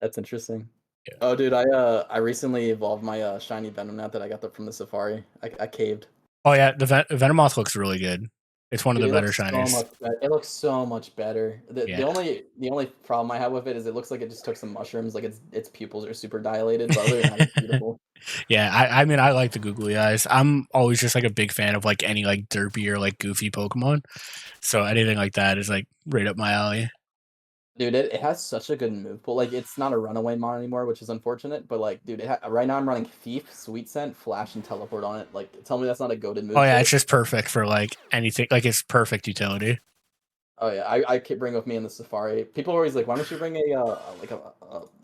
That's interesting. Yeah. Oh, dude, I recently evolved my shiny Venomoth that I got from the Safari. I caved. Oh yeah, the Venomoth looks really good. It's one of Dude, the it better looks so shinies. much better. It looks so much better. The Yeah. only problem I have with it is it looks like it just took some mushrooms. Like its pupils are super dilated, but other than that, it's beautiful. Yeah, I mean I like the googly eyes. I'm always just like a big fan of like any like derpy or like goofy Pokemon. So anything like that is like right up my alley. Dude, it has such a good move pool. Like, it's not a runaway mon anymore, which is unfortunate. But like, dude, right now I'm running Thief, Sweet Scent, Flash, and Teleport on it. Like, tell me that's not a goated Oh move yeah, set. it's just perfect for like anything. Like it's perfect utility. Oh yeah, I could bring with me in the Safari. People are always like, why don't you bring a like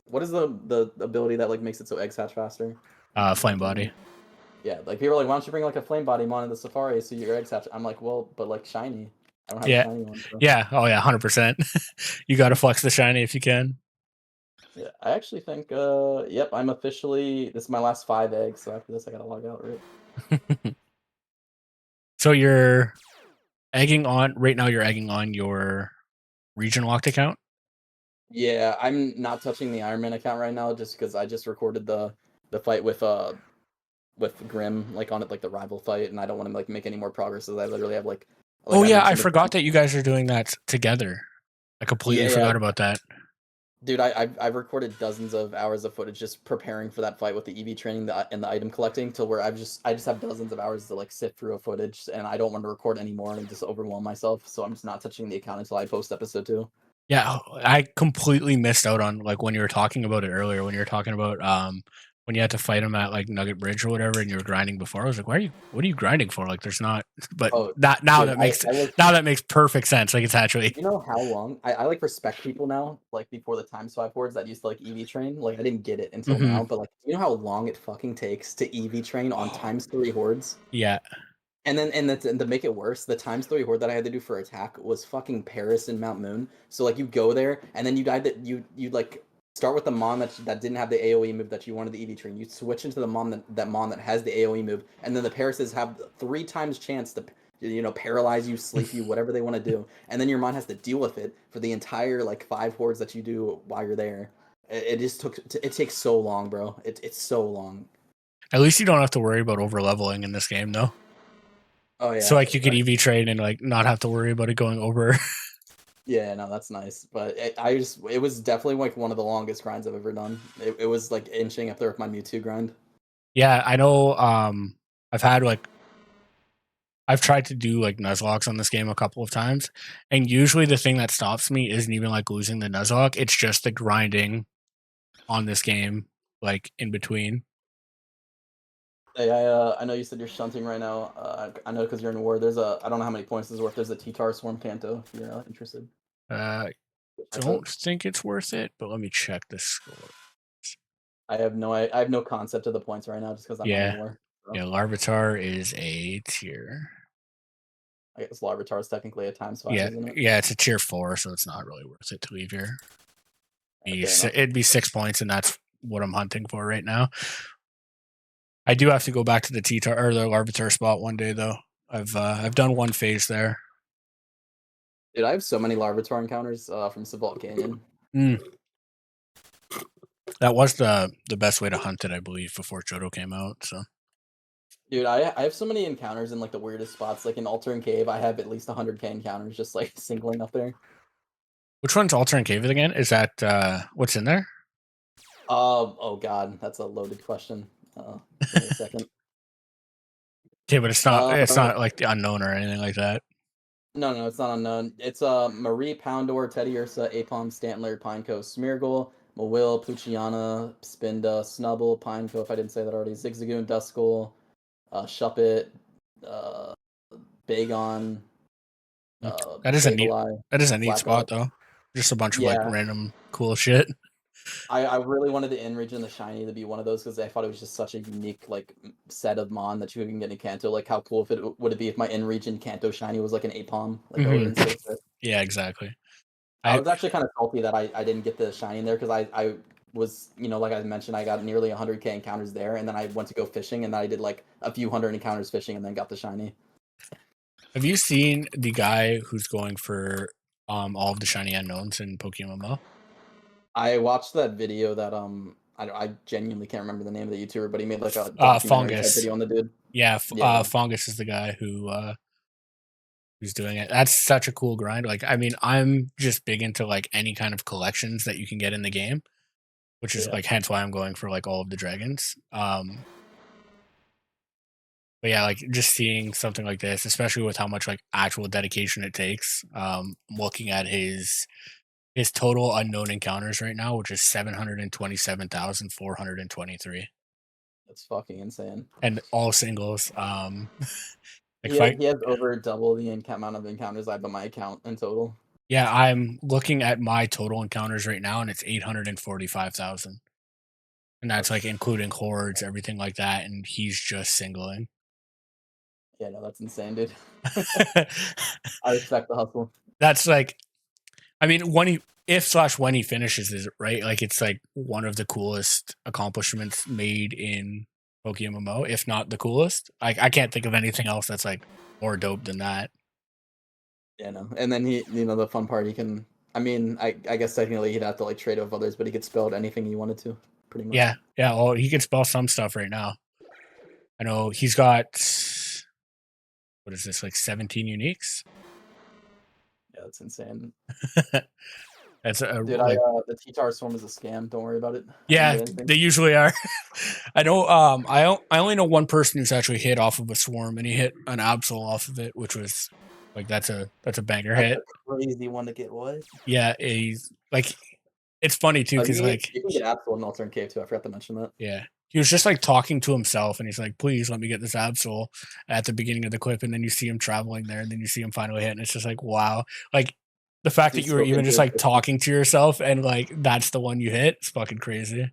what is the ability that like makes it so eggs hatch faster? Flame body. Yeah, like people are like, why don't you bring like a flame body mon in the Safari so your eggs hatch? I'm like, well, but like shiny. I don't have a Yeah. shiny one. So. Yeah. Oh yeah, 100%. You got to flex the shiny if you can. Yeah, I actually think yep, I'm officially this is my last 5 eggs, so after this I gotta log out, right? So you're egging on right now. You're egging on your region locked account. Yeah, I'm not touching the Iron Man account right now just because I just recorded the fight with Grim like on it like the rival fight and I don't want to like make any more progress as I literally have like Oh I yeah, I mentioned forgot that you guys are doing that together. I completely yeah, forgot about that. dude, I've recorded dozens of hours of footage just preparing for that fight with the EV training and the item collecting till where I just have dozens of hours to like sift through a footage and I don't want to record anymore and just overwhelm myself, so I'm just not touching the account until I post episode 2. Yeah, I completely missed out on like when you were talking about it earlier. When you were talking about when you had to fight him at like Nugget Bridge or whatever, and you were grinding before. I was like, what are you grinding for? Like, there's not. But Oh, that now dude, that makes I like now that makes perfect sense. Like it's actually. you know how long I like respect people now, like before the time swipe boards that used to like EV train. Like I didn't get it until Mm-hmm. now, but like you know how long it fucking takes to EV train on times 3 hordes? Yeah. And then and to make it worse, the times 3 horde that I had to do for attack was fucking Paris and Mount Moon. So like you go there and then you died that you like start with the mon that didn't have the AoE move that you wanted the EV train. You switch into the mon that mon that has the AoE move, and then the Parises have 3 times chance to paralyze you, sleep you, whatever they want to do, and then your mon has to deal with it for the entire like 5 hordes that you do while you're there. It just it takes so long, bro. It's so long. At least you don't have to worry about over leveling in this game, though. Oh So yeah, like you could EV train and like not have to worry about it going over. yeah, no, that's nice. But it was definitely like one of the longest grinds I've ever done. It was like inching up there with my Mewtwo grind. Yeah, I know. I've had like I've tried to do like Nuzlocks on this game a couple of times, and usually the thing that stops me isn't even like losing the Nuzlocke. It's just the grinding on this game, like in between. Hey, I know you said you're shunting right now. I know because you're in war. There's a I don't know how many points this is worth. There's a T-Tar Swarm Kanto if you're interested. Uh, Check out. don't think it's worth it, but let me check the score. I have no concept of the points right now just because I'm not in Yeah, war. So yeah. Larvitar is a tier. I guess Larvitar is technically a times 5, Yeah, isn't it? yeah. It's a tier 4, so it's not really worth it to leave here. Fair enough. It'd be 6 points, and that's what I'm hunting for right now. I do have to go back to the T-Tar or the Larvitar spot one day though. I've done one phase there. Dude, I have so many Larvitar encounters from Savalt Canyon. Mm. That was the best way to hunt it, I believe, before Johto came out. So Dude, I have so many encounters in like the weirdest spots. Like in Altern Cave, I have at least 100k encounters just like singling up there. which one's Alternate Cave again? Is that what's in there? Oh god, that's a loaded question. Give me a second. Okay, but Uh, it's not like the unknown or anything like that. no, it's not unknown. It's Marie Poundor, Teddy Ursa, Apom, Stantler, Pineco, Smeargle, Mawil, Puchiana, Spinda, Snubble, Pineco, if I didn't say that already, Zigzagoon, Duskull, Shuppet, uh, Bagon, Mm. That is a neat. Sableye, That is a neat Flaccid. spot though. Just a bunch of like Yeah, random cool shit. I really wanted the in-region, the shiny to be one of those because I thought it was just such a unique like set of mon that you can get in Kanto. Like how cool if it would it be if my in-region Kanto shiny was like an Apom? Like that would have been so sick. Yeah, exactly. I I was actually kind of salty that I didn't get the shiny in there because I was, like I mentioned, I got nearly 100k encounters there, and then I went to go fishing, and then I did like a few hundred encounters fishing, and then got the shiny. Have you seen the guy who's going for all of the shiny unknowns in PokeMMO? I watched that video that I genuinely can't remember the name of the YouTuber, but he made like a documentary type Fungus. video on the dude. Yeah, Yeah, Fungus is the guy who's doing it. That's such a cool grind. Like, I mean, I'm just big into like any kind of collections that you can get in the game, which is yeah, like hence why I'm going for like all of the dragons. But yeah, like just seeing something like this, especially with how much like actual dedication it takes. Looking at his total unknown encounters right now, which is 727,423, that's fucking insane. and all singles. Like He if has, I he has over double the amount of encounters I have on my account in total. yeah, I'm looking at my total encounters right now, and it's 845,000, and that's like That's including hordes, everything like that, and he's just singling. yeah, no, that's insane, dude. I respect the hustle. That's like, I mean, when he if slash when he finishes it, right? Like it's like one of the coolest accomplishments made in PokeMMO, if not the coolest. I can't think of anything else that's like more dope than that. Yeah, no. And then the fun part, he can. I mean, I guess technically he'd have to like trade with others, but he could spell out anything he wanted to, pretty much. Yeah, yeah. Well, he can spell some stuff right now. I know he's got what is this like 17 uniques. Yeah, that's insane. That's a Dude, like the T-Tar Swarm is a scam. Don't worry about it. I didn't yeah, get anything. they usually are. I know. I only know one person who's actually hit off of a swarm, and he hit an Absol off of it, which was like that's a banger That's hit. a crazy one to get. What? Yeah, he's like it's funny too because like You can get Absol in Alternate Cave too. I forgot to mention that. yeah, he was just like talking to himself, and he's like, "Please let me get this Absol" at the beginning of the clip, and then you see him traveling there, and then you see him finally hit, and it's just like wow, like. The fact that Dude you were spoke even into just like existence. talking to yourself and like that's the one you hit, it's fucking crazy.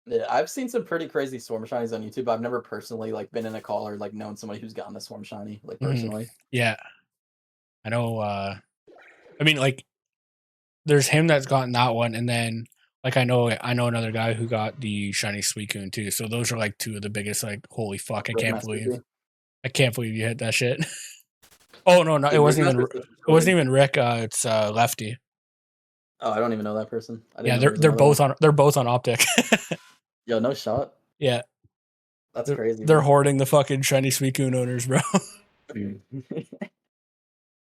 Yeah, I've seen some pretty crazy Swarm Shinies on YouTube. I've never personally like been in a call or like known somebody who's gotten a Swarm Shiny like Mhm. personally. Yeah, I know. I mean, like there's him that's gotten that one, and then like I know another guy who got the shiny Suicune too. So those are like two of the biggest. Like, holy fuck, Rip Master P. I can't believe you hit that shit. Oh no, no, Dude, Rip Master is such it a wasn't goated. even Rick. It's Lefty. Oh, I don't even know that person. I didn't Yeah, know there was they're another one. both on Optic. Yo, no shot. Yeah, That's crazy, they're man. hoarding the fucking shiny Suicune owners, bro.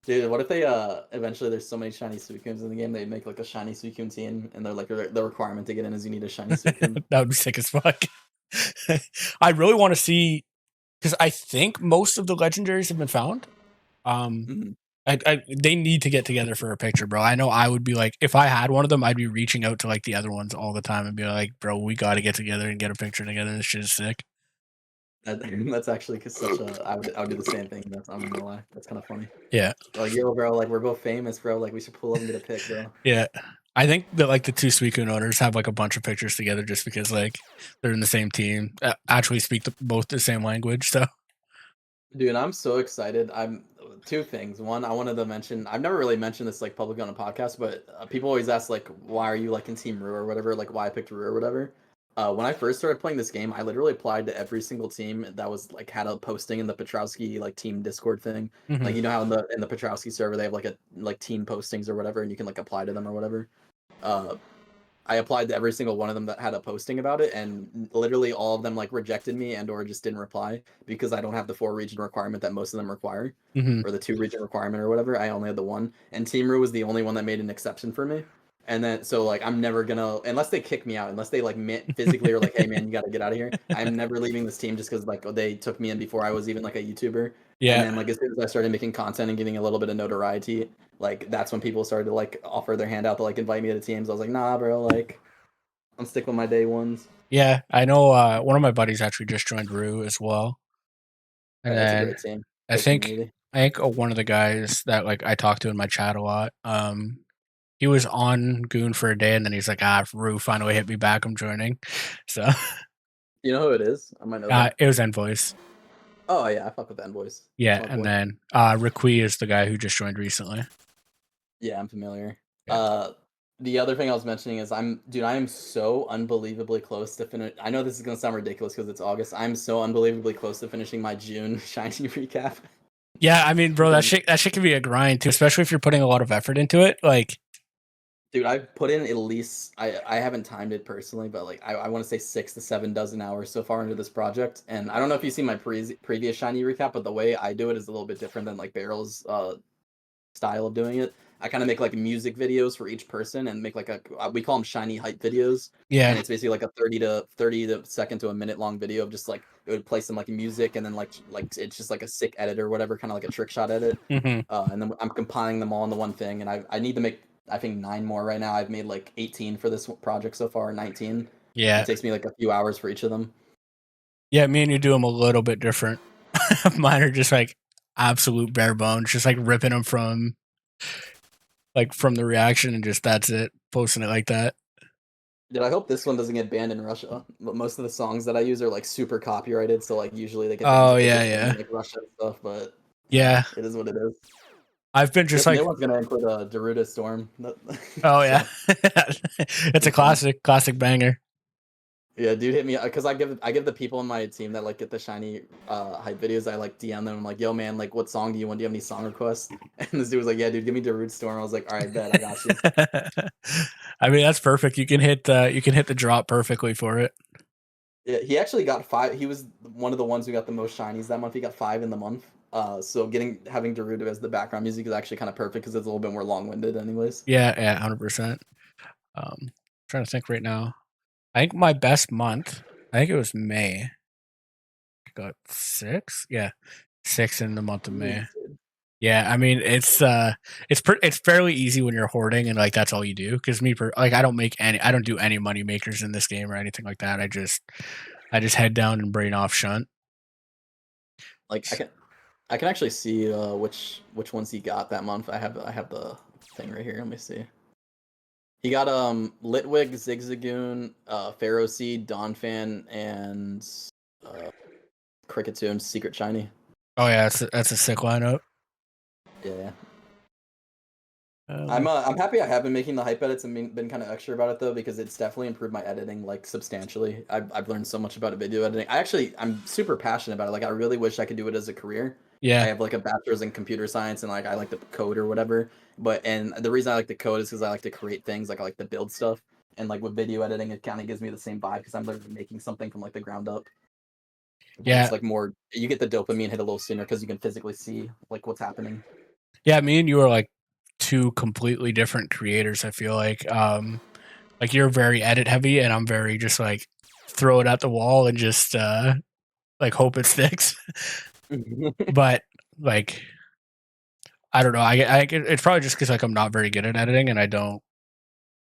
Dude, what if they eventually there's so many shiny Suicunes in the game they make like a shiny Suicune team and they're like the requirement to get in is you need a shiny Suicune. That would be sick as fuck. I really want to see because I think most of the legendaries have been found. Um, Mhm. they need to get together for a picture, bro. I know I would be like, if I had one of them, I'd be reaching out to like the other ones all the time and be like, bro, we got to get together and get a picture together. This shit is sick. That, that's actually such a I would do the same thing. I'm not gonna lie. That's kind of funny. Yeah, Like yo, bro, like we're both famous, bro. Like we should pull up and get a pic, bro. yeah. I think that like the two Suicune owners have like a bunch of pictures together just because like they're in the same team, actually speak both the same language. So Dude, I'm so excited. I'm two things. One, I wanted to mention. I've never really mentioned this like publicly on a podcast, but people always ask like, why are you like in Team Rue or whatever? Like, why I picked Rue or whatever. When I first started playing this game, I literally applied to every single team that was like had a posting in the Petrowski like team Discord thing. Like mhm. you know how in the Petrowski server they have like a like team postings or whatever, and you can like apply to them or whatever. Uh, I applied to every single one of them that had a posting about it, and literally all of them like rejected me and or just didn't reply because I don't have the 4 region requirement that most of them require, Mhm. or the 2 region requirement or whatever. I only had the one, and Team Rue was the only one that made an exception for me. And then so like I'm never gonna unless they kick me out, unless they like physically are like, hey man, you got to get out of here. I'm never leaving this team just because like they took me in before I was even like a YouTuber. And Yeah. then like as soon as I started making content and getting a little bit of notoriety, like that's when people started to like offer their hand out to like invite me to teams. I was like, nah, bro, like I'm sticking with my day ones. Yeah, I know one of my buddies actually just joined Rue as well. And It's a then great team, I great think community. I think one of the guys that like I talk to in my chat a lot, he was on Goon for a day and then he's like, Rue finally hit me back, I'm joining. So You know who it is? I might know them. it was Envoys. Oh yeah, I fuck with Envoys. That's Yeah, my and boy. then Riqui is the guy who just joined recently. Yeah, I'm familiar. Yeah. The other thing I was mentioning is I am so unbelievably close to finish. I know this is gonna sound ridiculous because it's August. I'm so unbelievably close to finishing my June shiny recap. Yeah, I mean, bro, Because, that shit can be a grind too, especially if you're putting a lot of effort into it. Like, dude, I've put in at least I haven't timed it personally, but like I want to say 6 to 7 dozen hours so far into this project. And I don't know if you've seen my previous shiny recap, but the way I do it is a little bit different than like Barrel's style of doing it. I kind of make like music videos for each person and make like a we call them shiny hype videos, and yeah. it's basically like a 30 second to a minute long video of just like it would play some like music and then like it's just like a sick edit or whatever, kind of like a trick shot edit. Hmm. And then I'm compiling them all into one thing, and I need to make I think 9 more right now. I've made like 18 for this project so far, 19. Yeah. It takes me like a few hours for each of them. Yeah, me and you do them a little bit different. Mine are just like absolute bare bones, just like ripping them from the reaction and just that's it, posting it like that. Dude, I hope this one doesn't get banned in Russia. But most of the songs that I use are like super copyrighted, so like usually they get banned Oh if they yeah, get banned yeah, in like Russia and stuff. But yeah. it is what it is. I've been just This new like, one's gonna include a Daruda Storm, oh yeah, so it's a be fun. classic banger. Yeah, dude hit me because I give the people in my team that like get the shiny hype videos. I like DM them. I'm like, yo man, like what song do you want? Do you have any song requests? And this dude was like, yeah, dude, give me Darude Storm. I was like, all right, bet I got you. I mean, that's perfect. You can hit the drop perfectly for it. Yeah, he actually got 5. He was one of the ones who got the most shinies that month. He got 5 in the month. So having Darude as the background music is actually kind of perfect because it's a little bit more long winded, anyways. Yeah, yeah, 100%. Trying to think right now. I think my best month, I think it was May. Got 6. Yeah, 6 in the month of May. Jeez, dude. Yeah, I mean it's fairly easy when you're hoarding and like that's all you do. Because like I don't do any money makers in this game or anything like that. I just head down and brain off shunt. Like I can actually see which ones he got that month. I have the thing right here. Let me see. He got Litwig, Zigzagoon, Pharaoh Seed, Donphan, and uh Cricketune Secret Shiny. Oh yeah, that's a sick lineup. Yeah. Um, I'm happy I have been making the hype edits and been kind of extra about it though because it's definitely improved my editing like substantially. I've learned so much about video editing. I'm super passionate about it. Like I really wish I could do it as a career. I yeah, have like a bachelor's in computer science and like I like to code or whatever. And the reason I like to code is because I like to create things. Like I like to build stuff. And like with video editing, it kind of gives me the same vibe because I'm literally making something from like the ground up. And yeah, it's like more you get the dopamine hit a little sooner because you can physically see like what's happening. yeah. Me and you are like two completely different creators. I feel like you're very edit heavy, and I'm very just like throw it at the wall and just like hope it sticks. But like I don't know. It's probably just because like I'm not very good at editing, and I don't.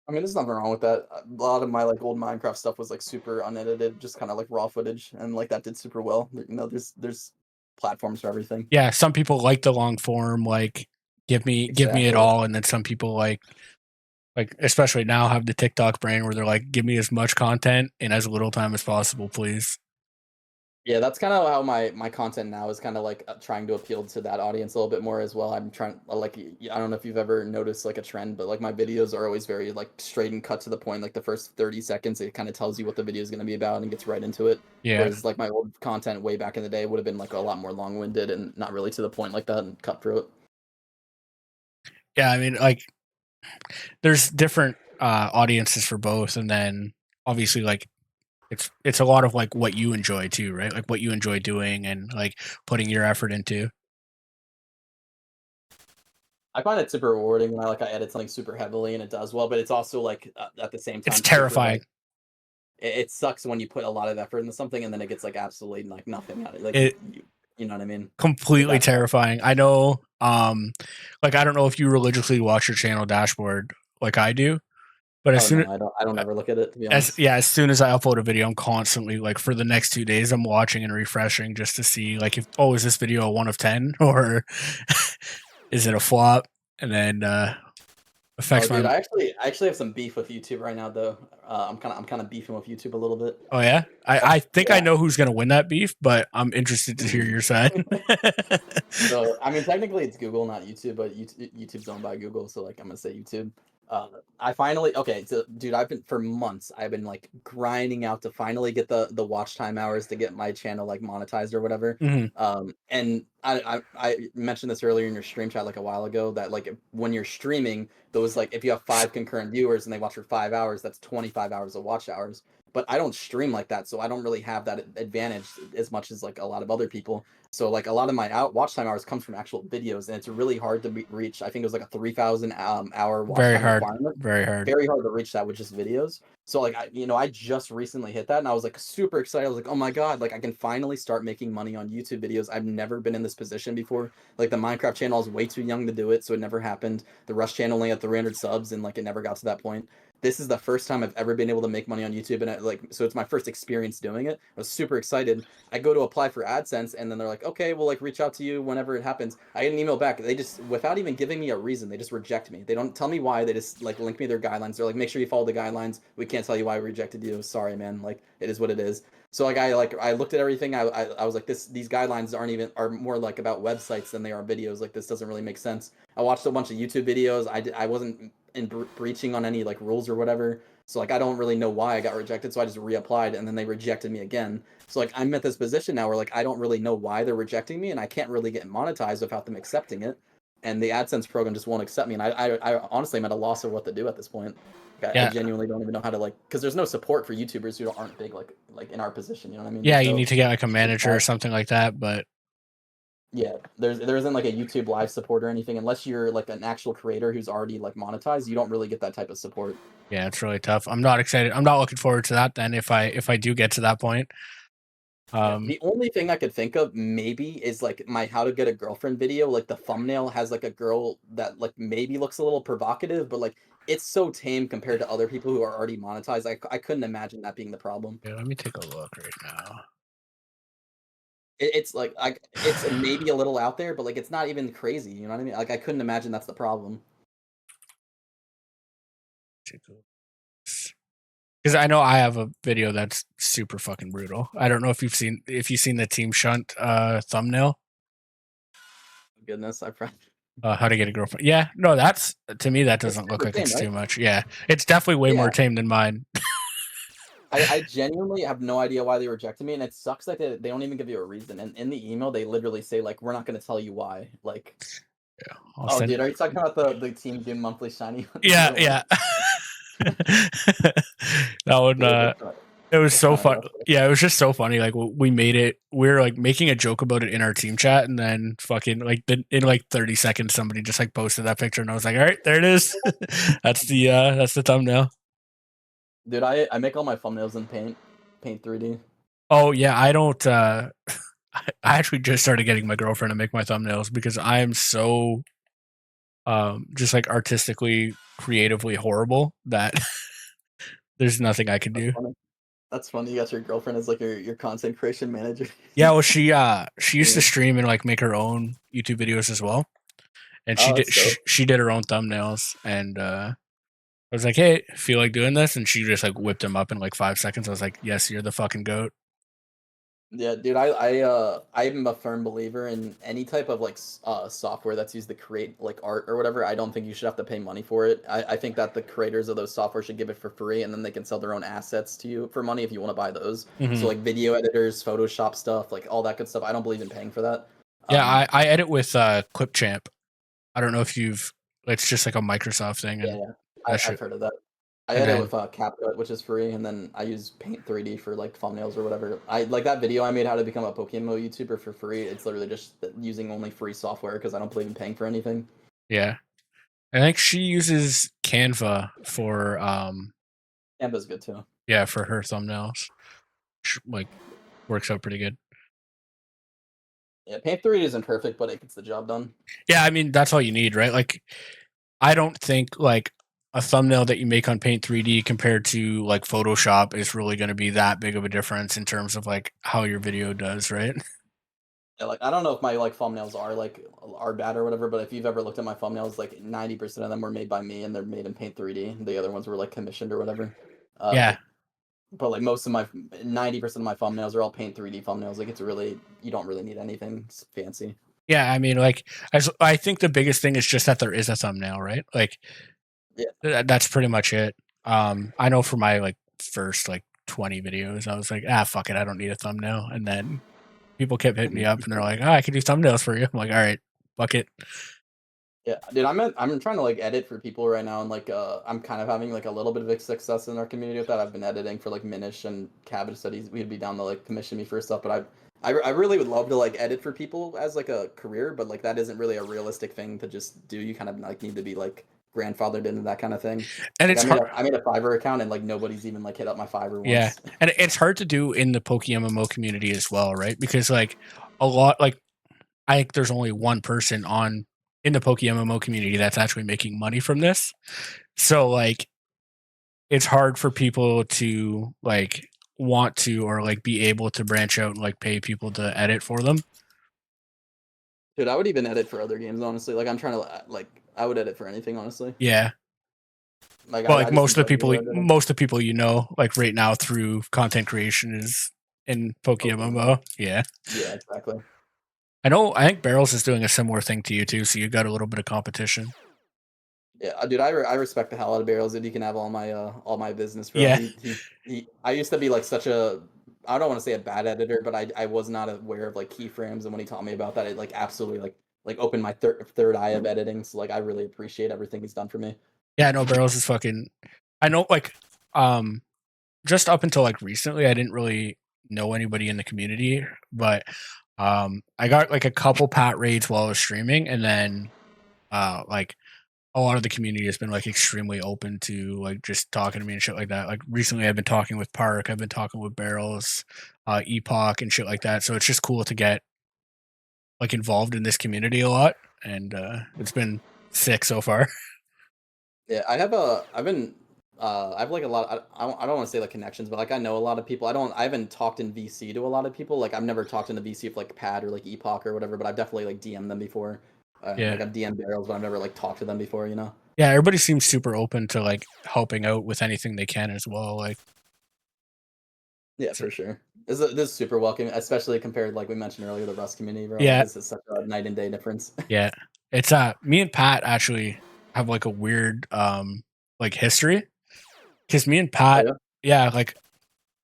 I mean, there's nothing wrong with that. A lot of my like old Minecraft stuff was like super unedited, just kind of like raw footage, and like that did super well. There's platforms for everything. Yeah, some people like the long form, like give me it Exactly. all, and then some people like especially now have the TikTok brain where they're like, give me as much content in as little time as possible, please. Yeah, that's kind of how my content now is kind of like trying to appeal to that audience a little bit more as well. I'm trying like I don't know if you've ever noticed like a trend, but like my videos are always very like straight and cut to the point. Like the first 30 seconds, it kind of tells you what the video is going to be about and gets right into it. Yeah, Whereas like my old content way back in the day would have been like a lot more long-winded and not really to the point like that and cutthroat. yeah. I mean, like there's different audiences for both, and then obviously like it's a lot of like what you enjoy too, right? Like what you enjoy doing and like putting your effort into. I find it super rewarding when I edit something super heavily and it does well, but it's also like at the same It's time super terrifying. like it sucks when you put a lot of effort into something and then it gets like absolutely like nothing out of it. Like It you know what I mean? Like completely that sucks. terrifying. I know. Like I don't know if you religiously watch your channel dashboard like I do, but as Oh soon no, I don't ever look at it to be as honest. yeah, as soon as I upload a video, I'm constantly like for the next 2 days, I'm watching and refreshing just to see like if is this video a 1 of 10 or is it a flop? And then Oh, affects dude, my. I actually have some beef with YouTube right now, though. I'm kind of beefing with YouTube a little bit. Oh yeah, I think I Yeah. know who's gonna win that beef, but I'm interested to hear your side. So, I mean, technically it's Google, not YouTube, but YouTube's owned by Google, so like I'm gonna say YouTube. I finally okay, so dude, I've been for months. I've been like grinding out to finally get the watch time hours to get my channel like monetized or whatever. Mhm. And I mentioned this earlier in your stream chat like a while ago that like when you're streaming, those like if you have 5 concurrent viewers and they watch for 5 hours, that's 25 hours of watch hours. But I don't stream like that, so I don't really have that advantage as much as like a lot of other people. So like a lot of my watch time hours comes from actual videos, and it's really hard to reach. I think it was like a 3,000 hour watch Very time hard, requirement. very hard. Very hard to reach that with just videos. So like I just recently hit that, and I was like super excited. I was like, oh my god, like I can finally start making money on YouTube videos. I've never been in this position before. Like the Minecraft channel is way too young to do it, so it never happened. The Rush channel only had 300 subs, and like it never got to that point. This is the first time I've ever been able to make money on YouTube, and so it's my first experience doing it. I was super excited. I go to apply for AdSense, and then they're like, okay, we'll like reach out to you whenever it happens. I get an email back. They just, without even giving me a reason, they just reject me. They don't tell me why. They just like link me their guidelines. They're like, make sure you follow the guidelines. We can't tell you why we rejected you. Sorry, man. Like it is what it is. So I looked at everything. I was like, these guidelines are more like about websites than they are videos. Like this doesn't really make sense. I watched a bunch of YouTube videos. I wasn't in breaching on any like rules or whatever. So like I don't really know why I got rejected. So I just reapplied, and then they rejected me again. So like I'm at this position now where like I don't really know why they're rejecting me, and I can't really get monetized without them accepting it. And the AdSense program just won't accept me, and I honestly am at a loss of what to do at this point. Like, I Yeah, genuinely don't even know how to like because there's no support for YouTubers who aren't big like in our position. You know what I mean? yeah, There's you no need to get like a YouTube manager or live. something like that, but Yeah, there isn't like a YouTube live support or anything unless you're like an actual creator who's already like monetized. You don't really get that type of support. yeah, it's really tough. I'm not excited. I'm not looking forward to that then if I do get to that point. Yeah, Um the only thing I could think of maybe is like my how to get a girlfriend video. Like the thumbnail has like a girl that like maybe looks a little provocative, but like it's so tame compared to other people who are already monetized. I couldn't imagine that being the problem. yeah, let me take a look right now. It's like it's maybe a little out there, but like it's not even crazy. You know what I mean? Like I couldn't imagine that's the problem. Because I know I have a video that's super fucking brutal. I don't know if you've seen the Team Shunt thumbnail. Goodness, I probably How to get a girlfriend. Yeah, no, that's to me that it's doesn't look super like tame, it's right? too much. Yeah, it's definitely way Yeah, more tame than mine. I genuinely have no idea why they rejected me, and it sucks that they don't even give you a reason. And in the email, they literally say like, "We're not going to tell you why." Like, Yeah, I'll oh, send. dude, are you talking about the Team Doom monthly shiny Yeah, one? yeah. That one. Dude, It was that's so kind of fun. rough. Yeah, it was just so funny. Like we made it. We were like making a joke about it in our team chat, and then fucking like in like 30 seconds, somebody just like posted that picture, and I was like, all right, there it is. That's the thumbnail. Dude, I make all my thumbnails in Paint 3D. Oh yeah, I don't. I actually just started getting my girlfriend to make my thumbnails because I am so just like artistically, creatively horrible that there's nothing I can That's do. funny. That's funny. You got your girlfriend as like your content creation manager. Yeah, well, she used to Yeah. stream and like make her own YouTube videos as well, and Oh, that's dope. she did her own thumbnails, and I was like, hey, feel like doing this, and she just like whipped them up in like 5 seconds. I was like, yes, you're the fucking goat. Yeah, dude, I'm a firm believer in any type of like software that's used to create like art or whatever. I don't think you should have to pay money for it. I think that the creators of those software should give it for free, and then they can sell their own assets to you for money if you want to buy those. So Hmm. like video editors, Photoshop stuff, like all that good stuff. I don't believe in paying for that. Yeah, Um, I edit with Clipchamp. I don't know if you've. It's just like a Microsoft thing, yeah, and yeah, that I've shit. heard of that. I And edit then with CapCut, which is free, and then I use Paint 3D for like thumbnails or whatever. I like that video I made how to become a PokeMMO YouTuber for free. It's literally just using only free software because I don't believe in paying for anything. Yeah. I think she uses Canva for Canva's good too. yeah, for her thumbnails. Like works out pretty good. Yeah, Paint 3D isn't perfect, but it gets the job done. Yeah, I mean that's all you need, right? Like I don't think like a thumbnail that you make on Paint 3D compared to like Photoshop is really going to be that big of a difference in terms of like how your video does, right? Yeah, like I don't know if my like thumbnails are bad or whatever, but if you've ever looked at my thumbnails, like 90% of them were made by me and they're made in Paint 3D. The other ones were like commissioned or whatever. Yeah. But like most of my 90% of my thumbnails are all Paint 3D thumbnails. Like it's really you don't really need anything fancy. Yeah, I mean like I think the biggest thing is just that there is a thumbnail, right? Like Yeah. that's pretty much it. I know for my like first like 20 videos, I was like, fuck it, I don't need a thumbnail. And then people kept hitting me up and they're like, I can do thumbnails for you. I'm like, all right, fuck it. Yeah, dude, I'm trying to like edit for people right now, and like I'm kind of having like a little bit of success in our community with that. I've been editing for like Minish and Cabbage Studies. We'd be down to like commission me for stuff, but I really would love to like edit for people as like a career, but like that isn't really a realistic thing to just do. You kind of like need to be like grandfathered into that kind of thing. And Like it's hard. I made a Fiverr account and like nobody's even like hit up my Fiverr Yeah. once. And it's hard to do in the PokeMMO community as well, right? Because like a lot like I think there's only one person on in the PokeMMO community that's actually making money from this. So like it's hard for people to like want to or like be able to branch out and like pay people to edit for them. Dude, I would even edit for other games, honestly. Like I'm trying to like I would edit for anything, honestly. Yeah. Like But I like just enjoy video editing. most of the people you know, like right now through content creation is in PokeMMO. PokeMMO. Yeah. Yeah, exactly. I think Barrels is doing a similar thing to you too, so you got a little bit of competition. Yeah, dude, I respect the hell out of Barrels, dude. He can have all my business, bro. Yeah. He I used to be like such a I don't want to say a bad editor, but I was not aware of like keyframes, and when he taught me about that, it like absolutely like opened my third eye of editing. So like I really appreciate everything he's done for me. Yeah, no, Barrels is fucking I know like um just up until like recently I didn't really know anybody in the community, but I got like a couple pat raids while I was streaming and then like a lot of the community has been like extremely open to like just talking to me and shit like that. Like recently I've been talking with Park, I've been talking with Barrels, Epoch and shit like that. So it's just cool to get like involved in this community a lot and it's been sick so far. Yeah, I have like a lot. I don't want to say like connections, but like I know a lot of people. I haven't talked in VC to a lot of people. Like I've never talked in the VC of like Pad or like Epoch or whatever, but I've definitely like DM'd them before. Yeah. Like I've DM'd Barrels, but I've never like talked to them before. You know. Yeah, everybody seems super open to like helping out with anything they can as well. Like Yeah, so, for sure. This is super welcoming, especially compared like we mentioned earlier, the Rust community, bro. Like yeah, this is such a night and day difference. yeah. It's me and Pat actually have like a weird like history. Because me and Oh Pat, yeah. yeah, like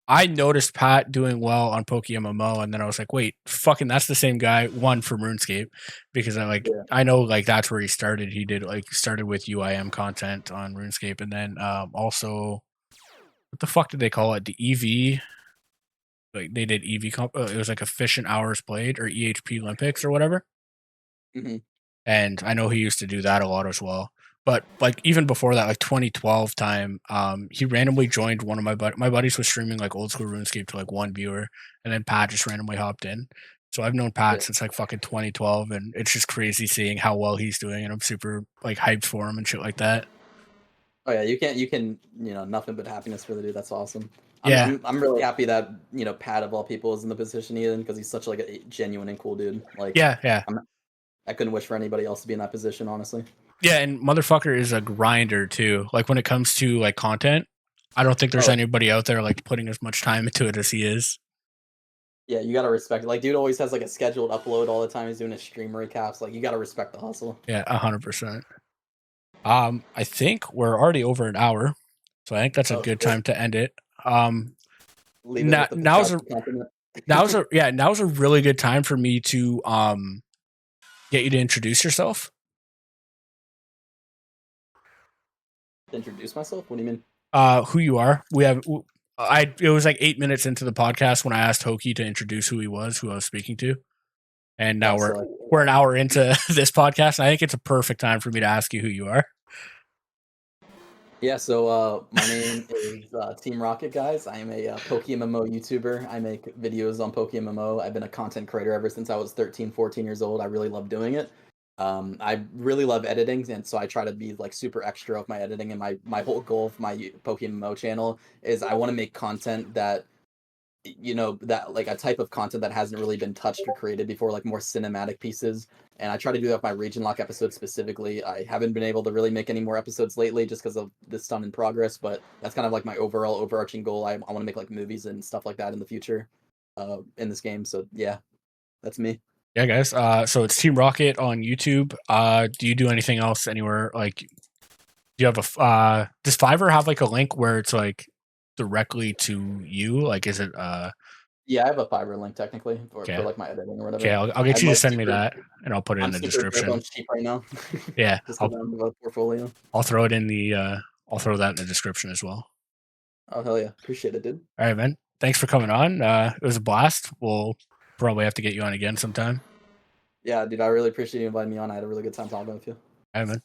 I noticed Pat doing well on PokeMMO, and then I was like, wait, fucking, that's the same guy. One from RuneScape, because Yeah. I know like that's where he started. He did like started with UIM content on RuneScape, and then also what the fuck did they call it? The EV, like they did EV comp. It was like efficient hours played or EHP Olympics or whatever. Hmm. And I know he used to do that a lot as well. But like even before that, like 2012 time, he randomly joined one of my buddies was streaming like old school RuneScape to like one viewer, and then Pat just randomly hopped in. So I've known Yeah. Pat since like fucking 2012, and it's just crazy seeing how well he's doing, and I'm super like hyped for him and shit like that. Oh yeah. You can nothing but happiness for the dude. That's awesome. Yeah, I'm really happy that Pat of all people is in the position he's in because he's such like a genuine and cool dude. Like yeah. I'm I couldn't wish for anybody else to be in that position, honestly. Yeah, and motherfucker is a grinder too. Like when it comes to like content, I don't think there's Oh anybody out there like putting as much time into it as he is. yeah, you gotta respect it. Like, dude always has like a scheduled upload all the time. He's doing his stream recaps. Like, you gotta respect the hustle. Yeah, 100%. I think we're already over an hour, so I think that's a Oh good shit! time to end it. Um, Leave it with the now's Frauts a compliment. now's a really good time for me to get you to introduce yourself. Introduce myself. What do you mean? Who you are. It was like 8 minutes into the podcast when I asked Hokie to introduce who he was, who I was speaking to. And now So we're an hour into this podcast, and I think it's a perfect time for me to ask you who you are. yeah, so my name is Team Rocket, guys. I am a PokeMMO YouTuber. I make videos on PokeMMO. I've been a content creator ever since I was 13, 14 years old. I really love doing it. I really love editing, and so I try to be like super extra with my editing. And my whole goal of my PokeMMO channel is I want to make content that that like a type of content that hasn't really been touched or created before, like more cinematic pieces. And I try to do that with my region lock episodes specifically. I haven't been able to really make any more episodes lately just because of this stun in progress, but that's kind of like my overall overarching goal. I want to make like movies and stuff like that in the future in this game. So yeah, that's me. Yeah, guys. So it's Team Rocket on YouTube. Do you do anything else anywhere? Like, do you have does Fiverr have like a link where it's like directly to you? Like, is it Yeah, I have a Fiverr link technically for okay? like my editing or Okay, whatever. I'll get I'm you to like send me that, and I'll put it in I'm the super bare description. bones cheap right now. Yeah, Just because I'm a portfolio. I'll throw it in the I'll throw that in the description as well. Oh hell yeah, appreciate it, dude. All right, man. Thanks for coming on. It was a blast. We'll probably have to get you on again sometime. Yeah, dude, I really appreciate you inviting me on. I had a really good time talking with you. All right, man.